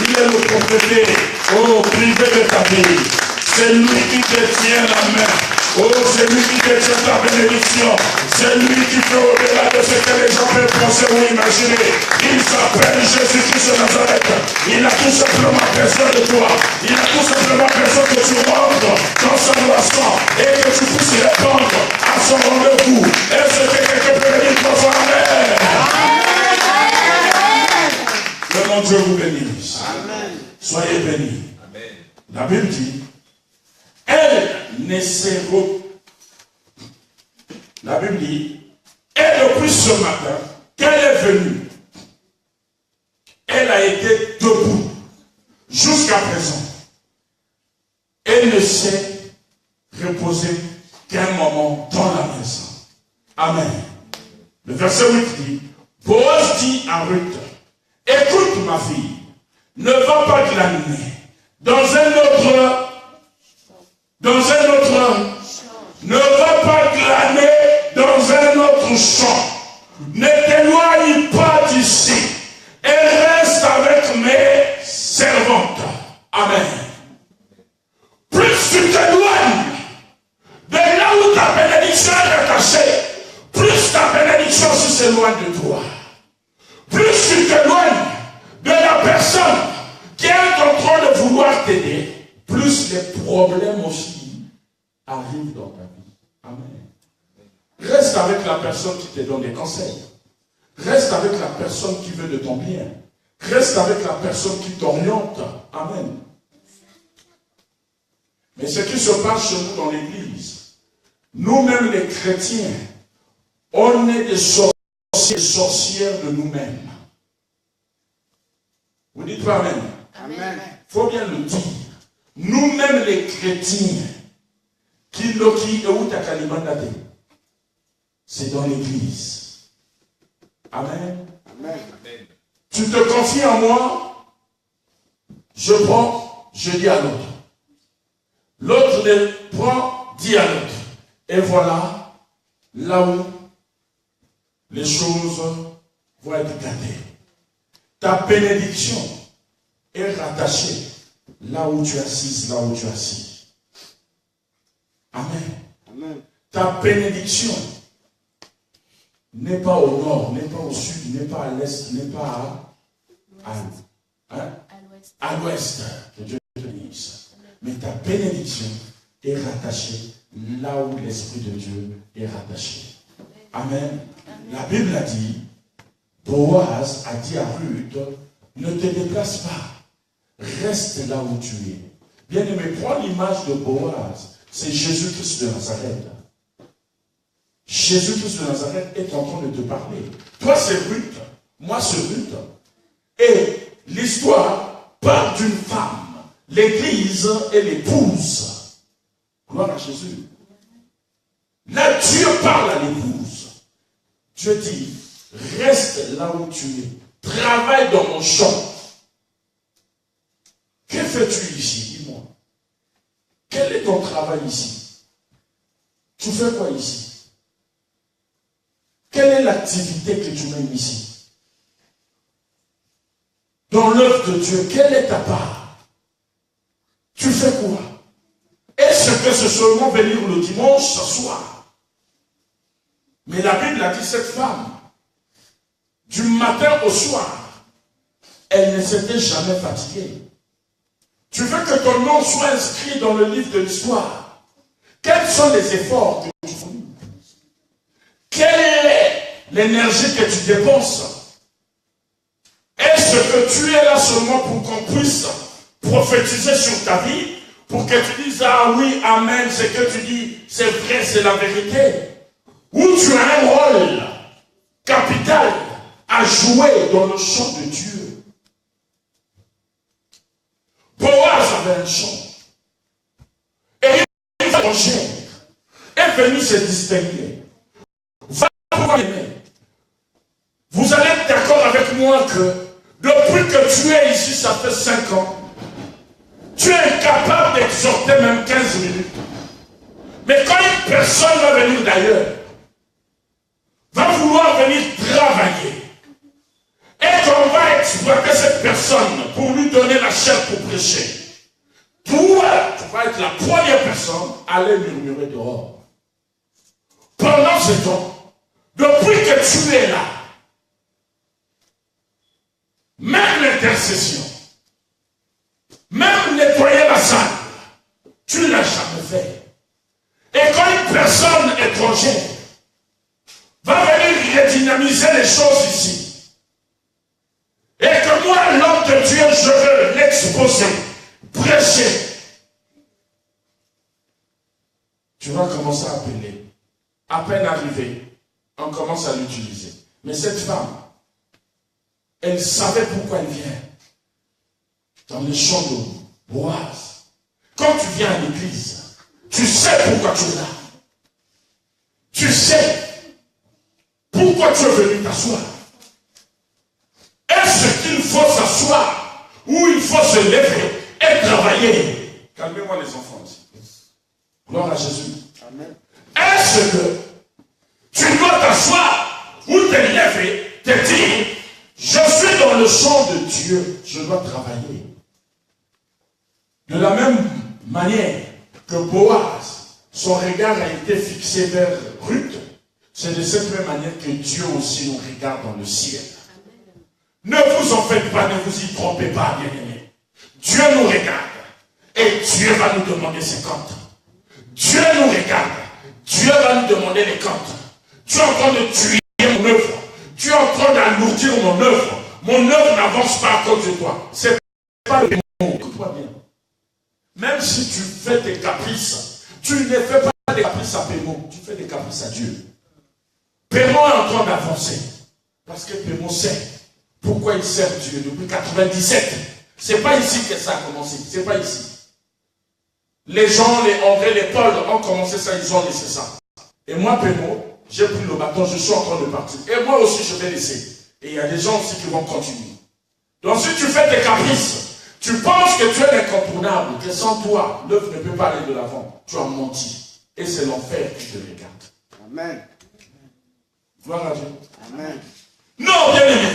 [SPEAKER 1] Il est le propriétaire, privé de ta vie. C'est lui qui te tient la main. Oh, c'est lui qui détient ta bénédiction. C'est lui qui fait au-delà de ce que les gens peuvent penser ou imaginer. Il s'appelle Jésus-Christ de Nazareth. Il a tout simplement besoin de toi. Il a tout simplement besoin que tu rentres dans sa moisson et que tu puisses répondre à son rendez-vous. Est-ce que quelqu'un peut dire trois fois Amen? Que mon Dieu vous bénisse. Amen. Soyez bénis. Amen. La Bible dit, elle ne s'est La Bible dit, et depuis ce matin, qu'elle est venue, elle a été debout jusqu'à présent. Elle ne s'est reposée qu'un moment dans la maison. Amen. Le verset 8 dit, Boaz dit à Ruth, écoute ma fille, ne va pas glaner dans un autre, ne va pas glaner dans un autre champ. Ne t'éloigne pas d'ici et reste avec mes servantes. Amen. Plus tu t'éloignes de là où ta bénédiction est attachée, plus ta bénédiction s'éloigne de toi. Plus tu t'éloignes de la personne qui est en train de vouloir t'aider, plus les problèmes aussi arrivent dans ta vie. Amen. Reste avec la personne qui te donne des conseils. Reste avec la personne qui veut de ton bien. Reste avec la personne qui t'oriente. Amen. Mais ce qui se passe chez nous dans l'église, nous-mêmes les chrétiens, on est des sorcières de nous-mêmes. Vous dites pas Amen? Amen. Il faut bien le dire. Nous-mêmes les chrétiens, c'est dans l'église. Amen. Amen. Tu te confies en moi, je prends, je dis à l'autre. L'autre le prend, dit à l'autre. Et voilà, là où les choses vont être gâtées. Ta bénédiction est rattachée là où tu es assise, là où tu es assis. Amen. Amen. Ta bénédiction n'est pas au nord, n'est pas au sud, n'est pas à l'est, n'est pas à l'ouest. Que Dieu te bénisse. Mais ta bénédiction est rattachée là où l'Esprit de Dieu est rattaché. Amen. La Bible a dit, Boaz a dit à Ruth, ne te déplace pas, reste là où tu es. Bien aimé, prends l'image de Boaz, c'est Jésus-Christ de Nazareth. Jésus-Christ de Nazareth est en train de te parler. Toi c'est Ruth, moi c'est Ruth. Et l'histoire parle d'une femme. L'église est l'épouse. Gloire à Jésus. Là, Dieu parle à l'épouse. Dieu dit, reste là où tu es. Travaille dans mon champ. Que fais-tu ici? Dis-moi. Quel est ton travail ici? Tu fais quoi ici? Quelle est l'activité que tu mènes ici? Dans l'œuvre de Dieu, quelle est ta part? Tu fais quoi? Est-ce que c'est seulement venir le dimanche, s'asseoir? Mais la Bible a dit, cette femme, du matin au soir, elle ne s'était jamais fatiguée. Tu veux que ton nom soit inscrit dans le livre de l'histoire. Quels sont les efforts que tu fais? Quelle est l'énergie que tu dépenses? Est-ce que tu es là seulement pour qu'on puisse prophétiser sur ta vie, pour que tu dises, ah oui, amen, ce que tu dis, c'est vrai, c'est la vérité? Ou tu as un rôle capital à jouer dans le champ de Dieu? Boaz avait un champ. Et une étrangère est venue se distinguer. Va pouvoir aimer. Vous allez être d'accord avec moi que depuis que tu es ici, ça fait 5 ans, tu es incapable d'exhorter même 15 minutes. Mais quand une personne va venir d'ailleurs, va vouloir venir travailler, et qu'on va exploiter cette personne pour lui donner la chair pour prêcher, toi, vas être la première personne à aller murmurer dehors. Pendant ce temps, depuis que tu es là, même l'intercession, même nettoyer la salle, tu ne l'as jamais fait. Et quand une personne étrangère va venir redynamiser les choses ici, et que moi, l'homme de Dieu, je veux l'exposer, prêcher, tu vas commencer à appeler. À peine arrivé, on commence à l'utiliser. Mais cette femme, elle savait pourquoi elle vient. Dans les champs de Boaz. Quand tu viens à l'église, tu sais pourquoi tu es là. Tu sais pourquoi tu es venu t'asseoir. Est-ce qu'il faut s'asseoir ou il faut se lever et travailler? Calmez-moi les enfants ici. Gloire à Jésus. Amen. Est-ce que tu dois t'asseoir ou te lever, te dire, je suis dans le champ de Dieu, je dois travailler. De la même manière que Boaz, son regard a été fixé vers Ruth, c'est de cette même manière que Dieu aussi nous regarde dans le ciel. Ne vous en faites pas, ne vous y trompez pas, bien-aimés. Dieu nous regarde et Dieu va nous demander ses comptes. Dieu nous regarde, Dieu va nous demander les comptes. Tu es en train de tuer mon œuvre. Tu es en train d'alourdir mon œuvre. Mon œuvre n'avance pas à cause de toi. C'est pas le mot. Écoute-moi bien. Même si tu fais des caprices, tu ne fais pas des caprices à Pémo, tu fais des caprices à Dieu. Pémo est en train d'avancer. Parce que Pémo sait pourquoi il sert Dieu depuis 97. C'est pas ici que ça a commencé. C'est pas ici. Les gens, les André, les Paul ont commencé ça, ils ont laissé ça. Et moi, Pémo, j'ai pris le bâton, je suis en train de partir. Et moi aussi, je vais laisser. Et il y a des gens aussi qui vont continuer. Donc si tu fais des caprices, tu penses que tu es l'incontournable, que sans toi, l'œuvre ne peut pas aller de l'avant. Tu as menti. Et c'est l'enfer qui te regarde.
[SPEAKER 2] Amen.
[SPEAKER 1] Gloire à Dieu.
[SPEAKER 2] Amen.
[SPEAKER 1] Non, bien aimé.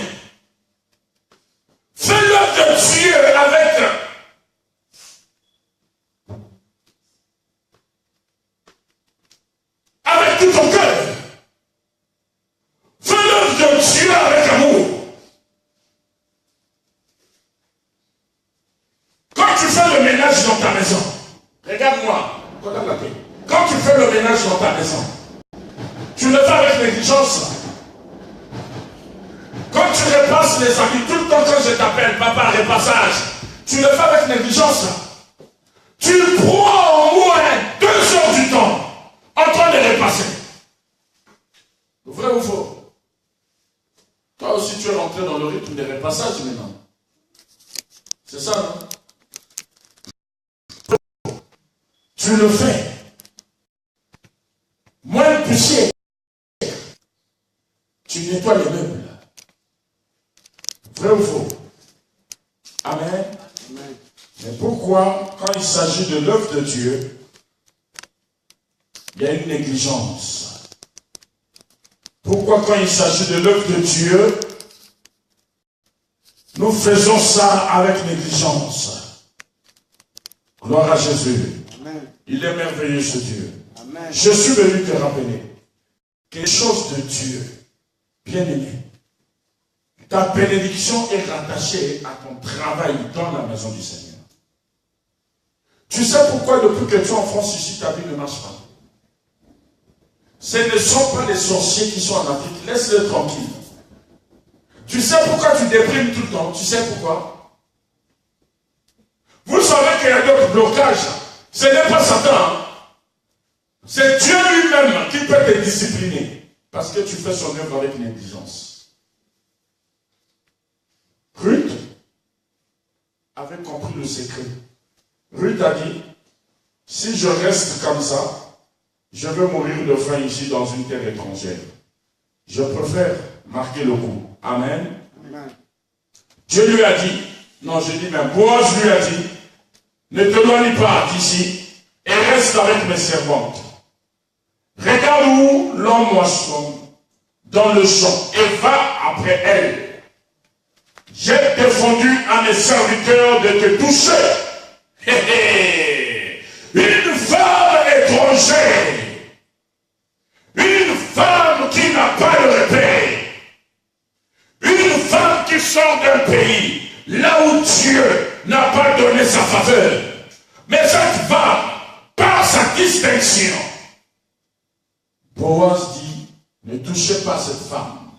[SPEAKER 1] Fais l'œuvre de Dieu avec tout ton cœur. Fais l'œuvre de Dieu avec amour. Quand tu fais le ménage dans ta maison, regarde-moi, quand tu fais le ménage dans ta maison, tu le fais avec négligence. Quand tu repasses les habits, tout le temps quand je t'appelle, papa, repassage, tu le fais avec négligence. Tu prends au moins 2 heures du temps en train de repasser. Vrai ou faux? Toi aussi tu es rentré dans le rythme des repassages maintenant. C'est ça, non? Tu le fais. Moins de poussière. Tu nettoies les meubles. Vrai ou faux? Amen. Amen. Mais pourquoi, quand il s'agit de l'œuvre de Dieu, il y a une négligence? Pourquoi, quand il s'agit de l'œuvre de Dieu, nous faisons ça avec négligence? Gloire à Jésus. Amen. Il est merveilleux ce Dieu. Amen. Je suis venu te rappeler quelque chose de Dieu, bien-aimé. Ta bénédiction est rattachée à ton travail dans la maison du Seigneur. Tu sais pourquoi depuis que tu es en France ici, ta vie ne marche pas? Ce ne sont pas les sorciers qui sont en Afrique. Laisse-les tranquilles. Tu sais pourquoi tu déprimes tout le temps? Tu sais pourquoi? Vous savez qu'il y a d'autres blocages. Ce n'est pas Satan. C'est Dieu lui-même qui peut te discipliner. Parce que tu fais son œuvre avec négligence. Ruth avait compris le secret. Ruth a dit, si je reste comme ça, je vais mourir de faim ici dans une terre étrangère. Je préfère marquer le coup. Amen. Amen. Dieu lui a dit, non, je dis même, Boaz lui a dit, ne t'éloigne pas d'ici et reste avec mes servantes. Regarde où l'homme moissonne dans le champ et va après elle. J'ai défendu à mes serviteurs de te toucher. Une femme étrangère. Une femme qui n'a pas de repère. Une femme qui sort d'un pays là où Dieu n'a pas donné sa faveur. Mais cette femme, par sa distinction, Boaz dit, ne touchez pas cette femme.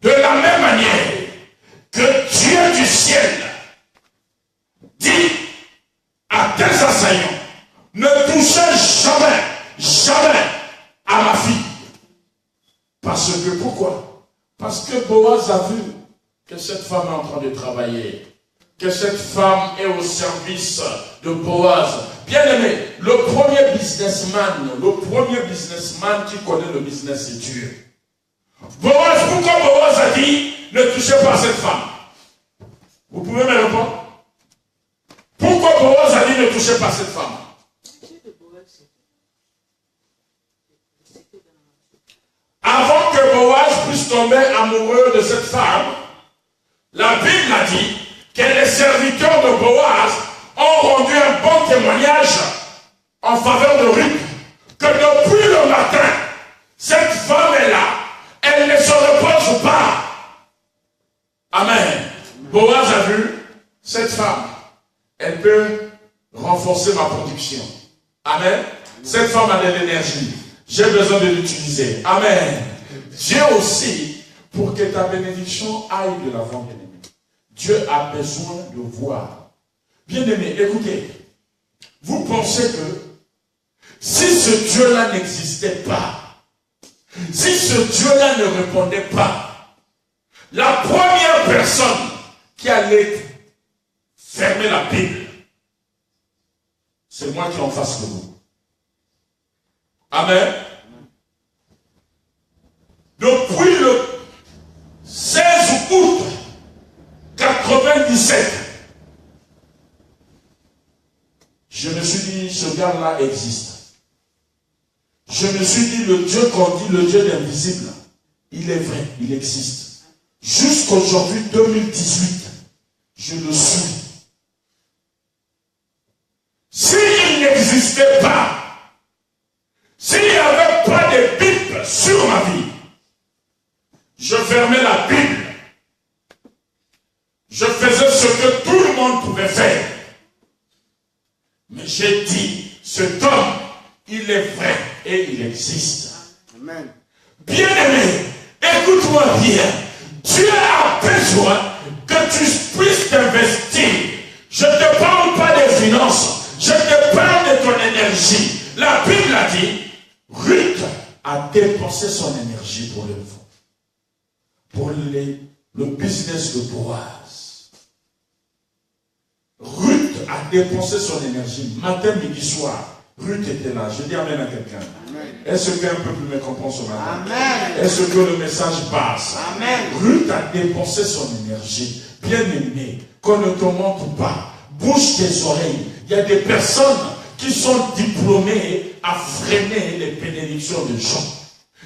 [SPEAKER 1] De la même manière que Dieu du ciel dit à tes assaillants, ne touchez jamais, jamais à ma fille. Parce que, pourquoi? Parce que Boaz a vu que cette femme est en train de travailler, que cette femme est au service de Boaz. Bien aimé, le premier businessman qui connaît le business, c'est Dieu. Boaz, pourquoi Boaz a dit, ne touchez pas à cette femme? Vous pouvez me répondre? Pourquoi Boaz a dit, ne touchez pas à cette femme? Avant que Boaz puisse tomber amoureux de cette femme, la Bible a dit que les serviteurs de Boaz ont rendu un bon témoignage en faveur de Ruth, que depuis le matin, cette femme est là, elle ne se repose pas. Amen. Boaz a vu, cette femme, elle peut renforcer ma production. Amen. Cette femme a de l'énergie. J'ai besoin de l'utiliser. Amen. Dieu aussi, pour que ta bénédiction aille de l'avant, bien-aimé. Dieu a besoin de voir. Bien-aimé, écoutez. Vous pensez que si ce Dieu-là n'existait pas, si ce Dieu-là ne répondait pas, la première personne qui allait fermer la Bible, c'est moi qui en face de vous. Amen. Depuis le 16 août 97, je me suis dit, ce gars-là existe. Je me suis dit, le Dieu qu'on dit, le Dieu d'invisible, il est vrai, il existe. Jusqu'aujourd'hui, 2018, je le suis. S'il n'existait pas, s'il n'y avait pas de Bible sur ma vie, je fermais la Bible. Je faisais ce que tout le monde pouvait faire. Mais j'ai dit, cet homme, il est vrai et il existe. Amen. Bien-aimé, écoute-moi bien. Dieu a besoin que tu puisses t'investir. Je ne te parle pas des finances. Je te parle de ton énergie. La Bible a dit, Ruth a dépensé son énergie pour le business de Boaz. Ruth a dépensé son énergie. Matin, midi, soir. Ruth était là. Je dis amen à quelqu'un. Est-ce qu'un peuple me comprend ce matin? Est-ce que le message passe? Amen. Ruth a dépensé son énergie. Bien aimé, qu'on ne te montre pas. Bouge tes oreilles. Il y a des personnes qui sont diplômées à freiner les bénédictions de gens.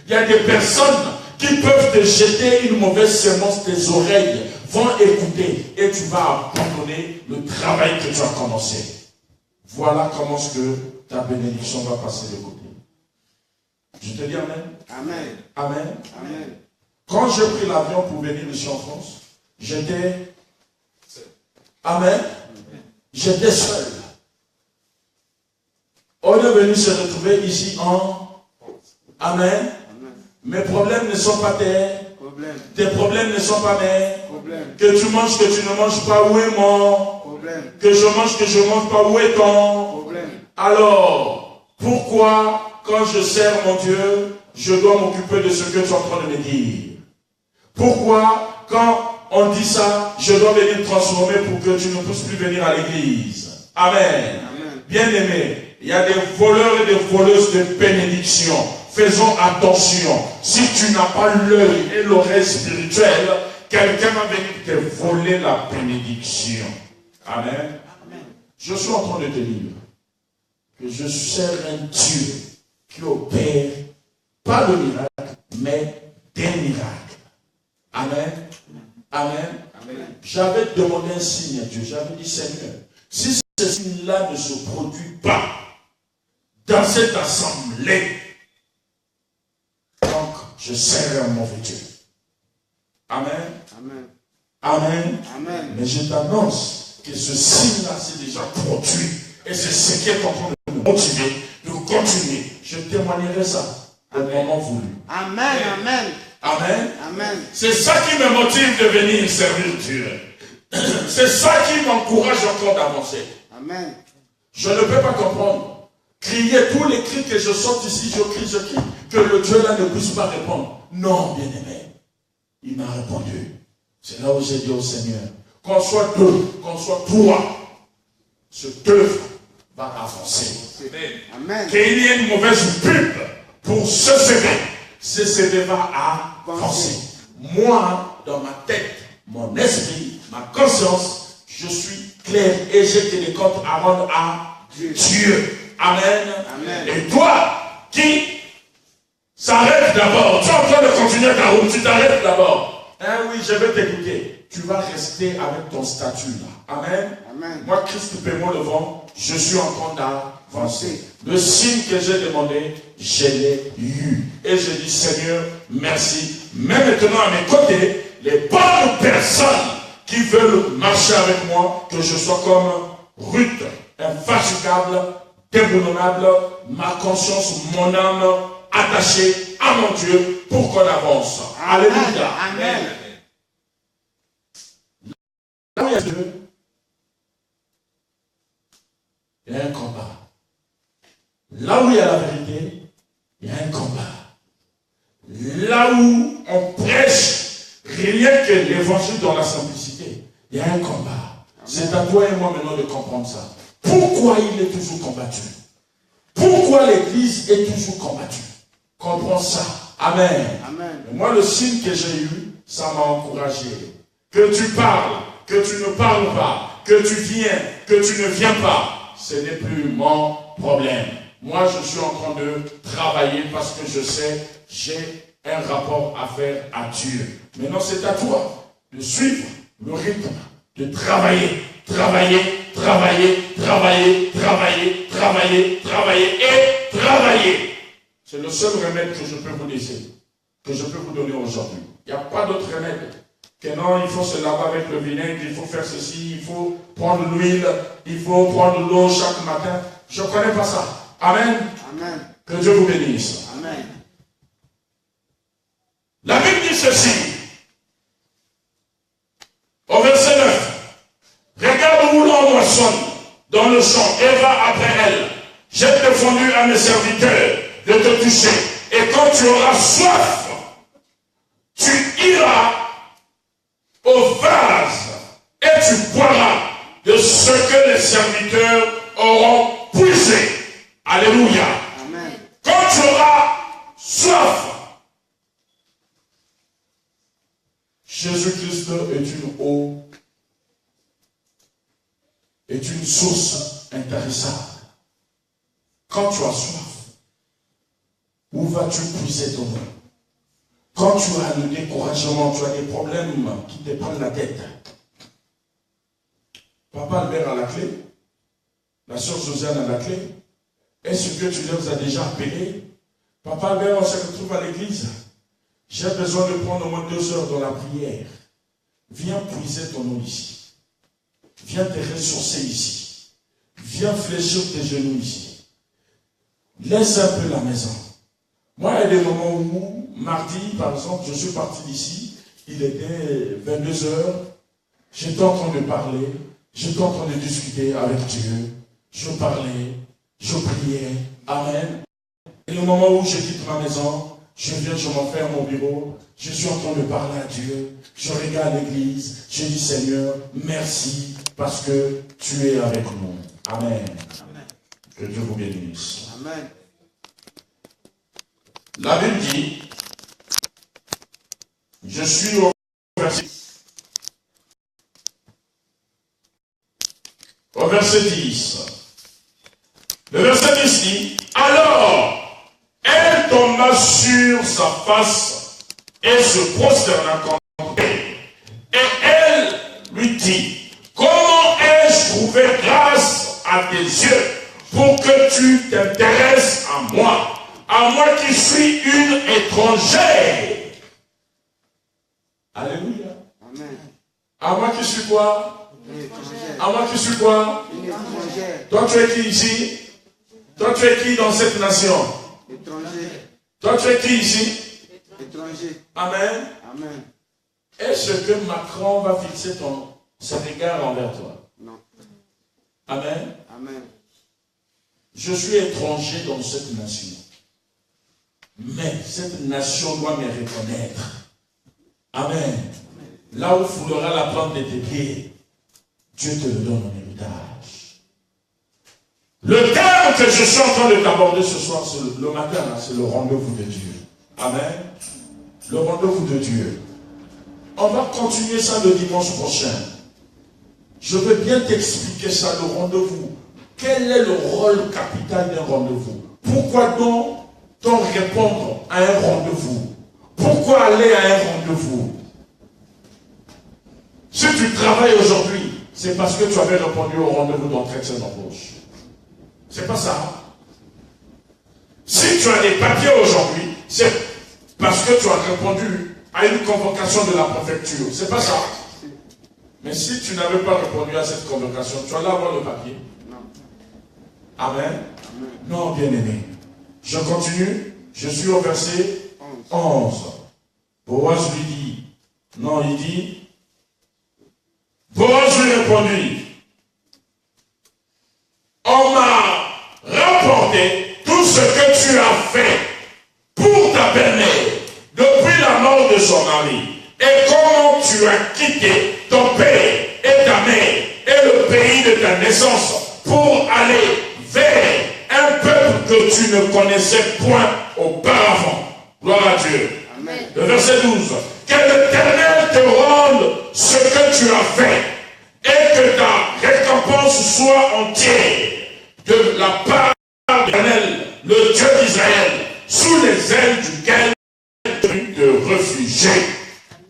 [SPEAKER 1] Il y a des personnes qui peuvent te jeter une mauvaise sémence, tes oreilles vont écouter et tu vas abandonner le travail que tu as commencé. Voilà comment est-ce que ta bénédiction va passer de côté. Je te dis amen. Amen. Amen. Amen. Quand j'ai pris l'avion pour venir ici en France, j'étais amen. J'étais seul. On est venu se retrouver ici en amen. Mes problèmes ne sont pas tes problèmes ne sont pas mes problèmes. Que tu manges, que tu ne manges pas, où est mon problème? Que je mange pas, où est ton problème? Alors, pourquoi, quand je sers mon Dieu, je dois m'occuper de ce que tu es en train de me dire? Pourquoi, quand on dit ça, je dois venir transformer pour que tu ne puisses plus venir à l'église? Amen. Bien-aimé, il y a des voleurs et des voleuses de bénédiction. Faisons attention. Si tu n'as pas l'œil et l'oreille spirituelle, quelqu'un va venir te voler la bénédiction. Amen. Amen. Je suis en train de te dire que je sers un Dieu qui opère pas de miracle, mais des miracles. Amen. Amen. Amen. J'avais demandé un signe à Dieu. J'avais dit, Seigneur, si ce signe-là ne se produit pas, dans cette assemblée. Donc, je serai un mauvais Dieu. Amen.
[SPEAKER 2] Amen.
[SPEAKER 1] Amen.
[SPEAKER 2] Amen.
[SPEAKER 1] Mais je t'annonce que ce signe-là s'est déjà produit. Et c'est ce qui est en train de nous motiver, de continuer. Je témoignerai ça au moment voulu.
[SPEAKER 2] Amen. Amen.
[SPEAKER 1] Amen.
[SPEAKER 2] Amen.
[SPEAKER 1] C'est ça qui me motive de venir servir Dieu. C'est ça qui m'encourage encore d'avancer.
[SPEAKER 2] Amen.
[SPEAKER 1] Je ne peux pas comprendre. Crier tous les cris que je sorte ici, je crie, que le Dieu là ne puisse pas répondre. Non, bien aimé. Il m'a répondu. C'est là où j'ai dit au Seigneur, qu'on soit deux, qu'on soit trois, cette œuvre va avancer.
[SPEAKER 2] Amen.
[SPEAKER 1] Qu'il y ait une mauvaise pub pour ce CV va avancer. Moi, dans ma tête, mon esprit, ma conscience, je suis clair et j'ai que les comptes à rendre à Dieu. Amen.
[SPEAKER 2] Amen.
[SPEAKER 1] Et toi, qui s'arrête d'abord, tu es en train de continuer ta route, tu t'arrêtes d'abord. Hein, oui, je vais t'écouter. Tu vas rester avec ton statut là. Amen.
[SPEAKER 2] Amen.
[SPEAKER 1] Moi, Christ paie-moi le vent, je suis en train d'avancer. Le signe que j'ai demandé, je l'ai eu. Et je dis, Seigneur, merci. Mais maintenant, à mes côtés, les bonnes personnes qui veulent marcher avec moi, que je sois comme Ruth, infatigable, déboulonnable, ma conscience, mon âme, attachée à mon Dieu, pour qu'on avance. Alléluia.
[SPEAKER 2] Amen.
[SPEAKER 1] Là où il y a Dieu, il y a un combat. Là où il y a la vérité, il y a un combat. Là où on prêche rien que l'évangile dans la simplicité, il y a un combat. C'est à toi et moi maintenant de comprendre ça. Pourquoi il est toujours combattu? Pourquoi l'église est toujours combattue? Comprends ça. Amen.
[SPEAKER 2] Amen.
[SPEAKER 1] Et moi, le signe que j'ai eu, ça m'a encouragé. Que tu parles, que tu ne parles pas, que tu viens, que tu ne viens pas, ce n'est plus mon problème. Moi, je suis en train de travailler parce que je sais, j'ai un rapport à faire à Dieu. Maintenant, c'est à toi de suivre le rythme, de travailler, travailler, travailler, travailler, travailler, travailler, travailler et travailler. C'est le seul remède que je peux vous laisser, que je peux vous donner aujourd'hui. Il n'y a pas d'autre remède. Que non, il faut se laver avec le vinaigre, il faut faire ceci, il faut prendre l'huile, il faut prendre l'eau chaque matin. Je ne connais pas ça. Amen.
[SPEAKER 2] Amen.
[SPEAKER 1] Que Dieu vous bénisse.
[SPEAKER 2] Amen.
[SPEAKER 1] La Bible dit ceci. Au verset 9. Regarde où l'on moissonne dans le champ et va après elle. J'ai défendu à mes serviteurs de te toucher. Et quand tu auras soif, tu iras au vase et tu boiras de ce que les serviteurs auront puisé. Alléluia.
[SPEAKER 2] Amen.
[SPEAKER 1] Quand tu auras soif, Jésus-Christ est une eau, est une source intarissable. Quand tu as soif, où vas-tu puiser ton eau? Quand tu as le découragement, tu as des problèmes qui te prennent la tête. Papa Albert a la clé, la sœur Josiane a la clé. Est-ce que tu les as déjà appelés? Papa Albert, on se retrouve à l'église. J'ai besoin de prendre au moins 2 heures dans la prière. Viens puiser ton eau ici. Viens te ressourcer ici. Viens fléchir tes genoux ici. Laisse un peu la maison. Moi, il y a des moments où, mardi, par exemple, je suis parti d'ici, il était 22 heures, j'étais en train de parler, j'étais en train de discuter avec Dieu, je parlais, je priais, amen. Et le moment où je quitte ma maison, je viens, je m'enferme au bureau, je suis en train de parler à Dieu, je regarde l'église, je dis Seigneur, merci parce que tu es avec nous. Amen.
[SPEAKER 2] Amen.
[SPEAKER 1] Que Dieu vous bénisse.
[SPEAKER 2] Amen.
[SPEAKER 1] La Bible dit, je suis au verset 10. Le verset 10 dit, alors, elle tomba sur sa face et se prosterna contre elle. Et elle lui dit, comment ai-je trouvé grâce à tes yeux pour que tu t'intéresses à moi qui suis une étrangère. Alléluia.
[SPEAKER 2] Amen.
[SPEAKER 1] À moi qui suis quoi?
[SPEAKER 2] Une étrangère.
[SPEAKER 1] À moi qui suis quoi?
[SPEAKER 2] Une étrangère.
[SPEAKER 1] Toi tu es qui ici? Toi tu es qui dans cette nation?
[SPEAKER 2] Étranger.
[SPEAKER 1] Toi tu es qui ici?
[SPEAKER 2] Étranger.
[SPEAKER 1] Amen.
[SPEAKER 2] Amen.
[SPEAKER 1] Est-ce que Macron va fixer son regard envers toi?
[SPEAKER 2] Non.
[SPEAKER 1] Amen.
[SPEAKER 2] Amen.
[SPEAKER 1] Je suis étranger dans cette nation. Mais cette nation doit me reconnaître. Amen. Là où foulera la plante de tes pieds, Dieu te le donne en héritage. Le terme que je suis en train de t'aborder ce soir, c'est le matin, c'est le rendez-vous de Dieu. Amen. Le rendez-vous de Dieu. On va continuer ça le dimanche prochain. Je veux bien t'expliquer ça, le rendez-vous. Quel est le rôle capital d'un rendez-vous? Pourquoi donc répondre à un rendez-vous? Pourquoi aller à un rendez-vous? Si tu travailles aujourd'hui, c'est parce que tu avais répondu au rendez-vous d'entretien d'embauche. C'est pas ça. Si tu as des papiers aujourd'hui, c'est parce que tu as répondu à une convocation de la préfecture. C'est pas ça. Mais si tu n'avais pas répondu à cette convocation, tu allais avoir le papier.
[SPEAKER 2] Non.
[SPEAKER 1] Amen.
[SPEAKER 2] Amen.
[SPEAKER 1] Non, bien-aimé. Je continue. Je suis au verset 11. Boaz lui dit, non, il dit, Boaz lui répondit, on m'a rapporté tout ce que tu as fait pour ta belle-mère depuis la mort de son mari et comment tu as quitté ton père et ta mère et le pays de ta naissance pour aller vers un peuple que tu ne connaissais point auparavant. Gloire à Dieu.
[SPEAKER 2] Amen.
[SPEAKER 1] Le verset 12. Que l'Éternel te rende ce que tu as fait et que ta récompense soit entière de la part de l'Éternel, le Dieu d'Israël, sous les ailes duquel tu te réfugier.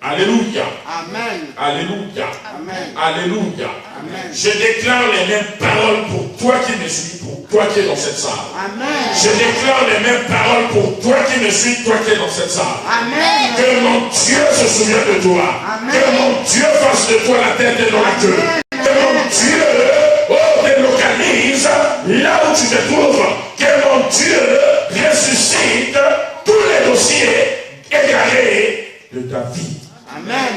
[SPEAKER 1] Alléluia.
[SPEAKER 2] Amen.
[SPEAKER 1] Alléluia.
[SPEAKER 2] Amen.
[SPEAKER 1] Alléluia.
[SPEAKER 2] Amen.
[SPEAKER 1] Je déclare les mêmes paroles pour toi qui me suis, pour toi qui es dans cette salle.
[SPEAKER 2] Amen.
[SPEAKER 1] Je déclare les mêmes paroles pour toi qui me suis, toi qui es dans cette salle.
[SPEAKER 2] Amen.
[SPEAKER 1] Que mon Dieu se souvienne de toi.
[SPEAKER 2] Amen.
[SPEAKER 1] Que mon Dieu fasse de toi la tête et non la queue. Que mon Dieu te localise là où tu te trouves. Que mon Dieu ressuscite tous les dossiers égarés de ta vie.
[SPEAKER 2] Amen.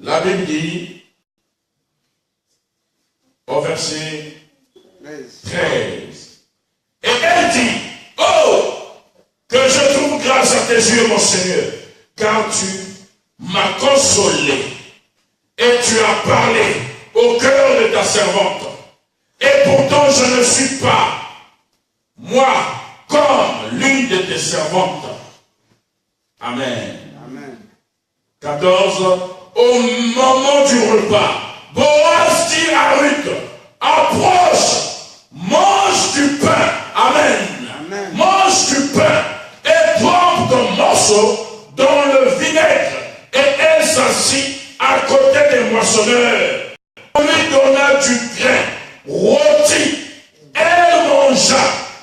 [SPEAKER 1] La Bible dit, au verset 13, et elle dit, oh, que je trouve grâce à tes yeux, mon Seigneur, car tu m'as consolé et tu as parlé au cœur de ta servante. Et pourtant, je ne suis pas, moi, comme l'une de tes servantes. Amen.
[SPEAKER 2] Amen.
[SPEAKER 1] 14. Au moment du repas, Boaz dit à Ruth, approche, mange du pain. Amen.
[SPEAKER 2] Amen.
[SPEAKER 1] Mange du pain et trempe ton morceau dans le vinaigre. Et elle s'assit à côté des moissonneurs. On lui donna du grain rôti. Elle mangea,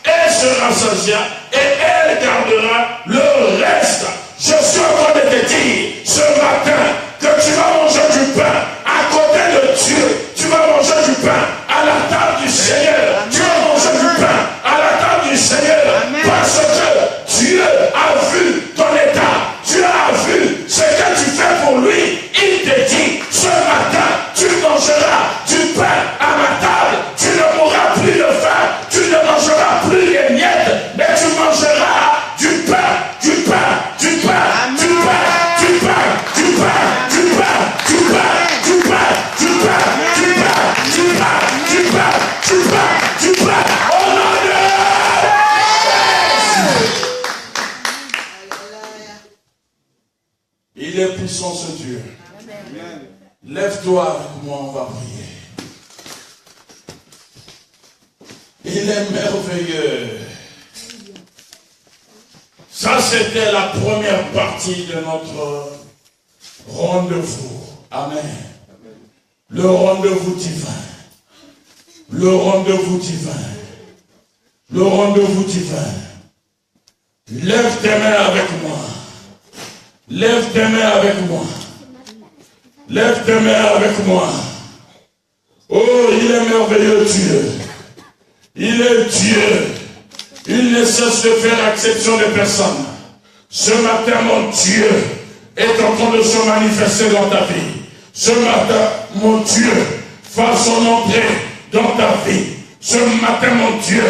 [SPEAKER 1] elle se rassasia et elle gardera le reste. Je suis en train de te dire ce matin que tu vas manger du pain à côté de Dieu. Tu vas manger du pain à la table du Seigneur. Amen. Tu vas manger du pain à la table du Seigneur. Amen. Parce que Dieu a vu ton état. Dieu a vu ce que tu fais pour lui. Il te dit ce matin, tu mangeras du pain à ma table. Tu ne mourras plus de faim. Tu ne mangeras plus les miettes. Mais tu mangeras du pain, du pain, du pain, du pain, du pain, du pain, du pain, du pain, du pain, du pain, du pain, du pain, du pain, du pain, du pain, au nom de Jésus. Il est puissant ce Dieu.
[SPEAKER 2] Amen.
[SPEAKER 1] Lève-toi avec moi, on va prier. Il est merveilleux. Ça, c'était la première partie de notre rendez-vous. Amen. Le rendez-vous divin. le rendez-vous divin. Le rendez-vous divin. Lève tes mains avec moi. Lève tes mains avec moi. Lève tes mains avec moi. Oh, il est merveilleux Dieu. Il est Dieu. Il ne cesse de faire exception des personnes. Ce matin, mon Dieu est en train de se manifester dans ta vie. Ce matin, mon Dieu, fasse son entrée dans ta vie. Ce matin, mon Dieu,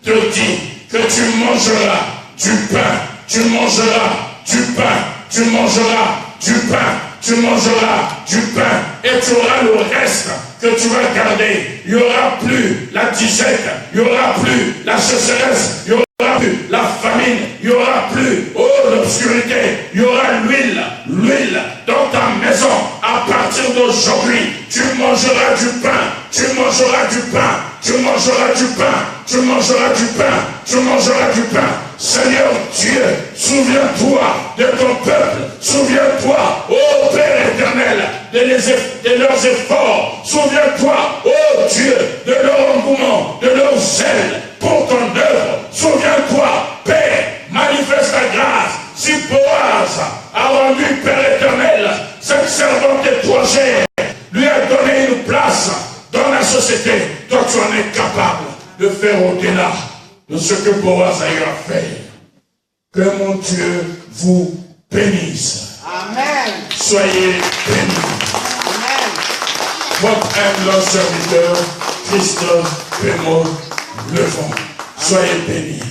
[SPEAKER 1] te dit que tu mangeras du pain, tu mangeras du pain, tu mangeras du pain, tu mangeras du pain, et tu auras le reste que tu vas garder. Il n'y aura plus la disette, il n'y aura plus la sécheresse, il n'y aura plus la famine, il n'y aura plus, l'obscurité, il y aura l'huile dans ta maison. À partir d'aujourd'hui, tu mangeras du pain, tu mangeras du pain, tu mangeras du pain, tu mangeras du pain, tu mangeras du pain. Seigneur Dieu, souviens-toi de ton peuple, souviens-toi, ô Père éternel, de leurs efforts, souviens-toi, ô Dieu, de leur engouement, de leur zèle pour ton œuvre, souviens-toi, Père, manifeste ta grâce. Si Boaz a rendu, Père éternel, cette servante étrangère, lui a donné une place dans la société, toi tu en es capable de faire au-delà de ce que Boaz a eu à faire. Que mon Dieu vous bénisse.
[SPEAKER 2] Amen.
[SPEAKER 1] Soyez bénis.
[SPEAKER 2] Amen.
[SPEAKER 1] Votre humble serviteur, Christophe Pémo Levant. Soyez bénis.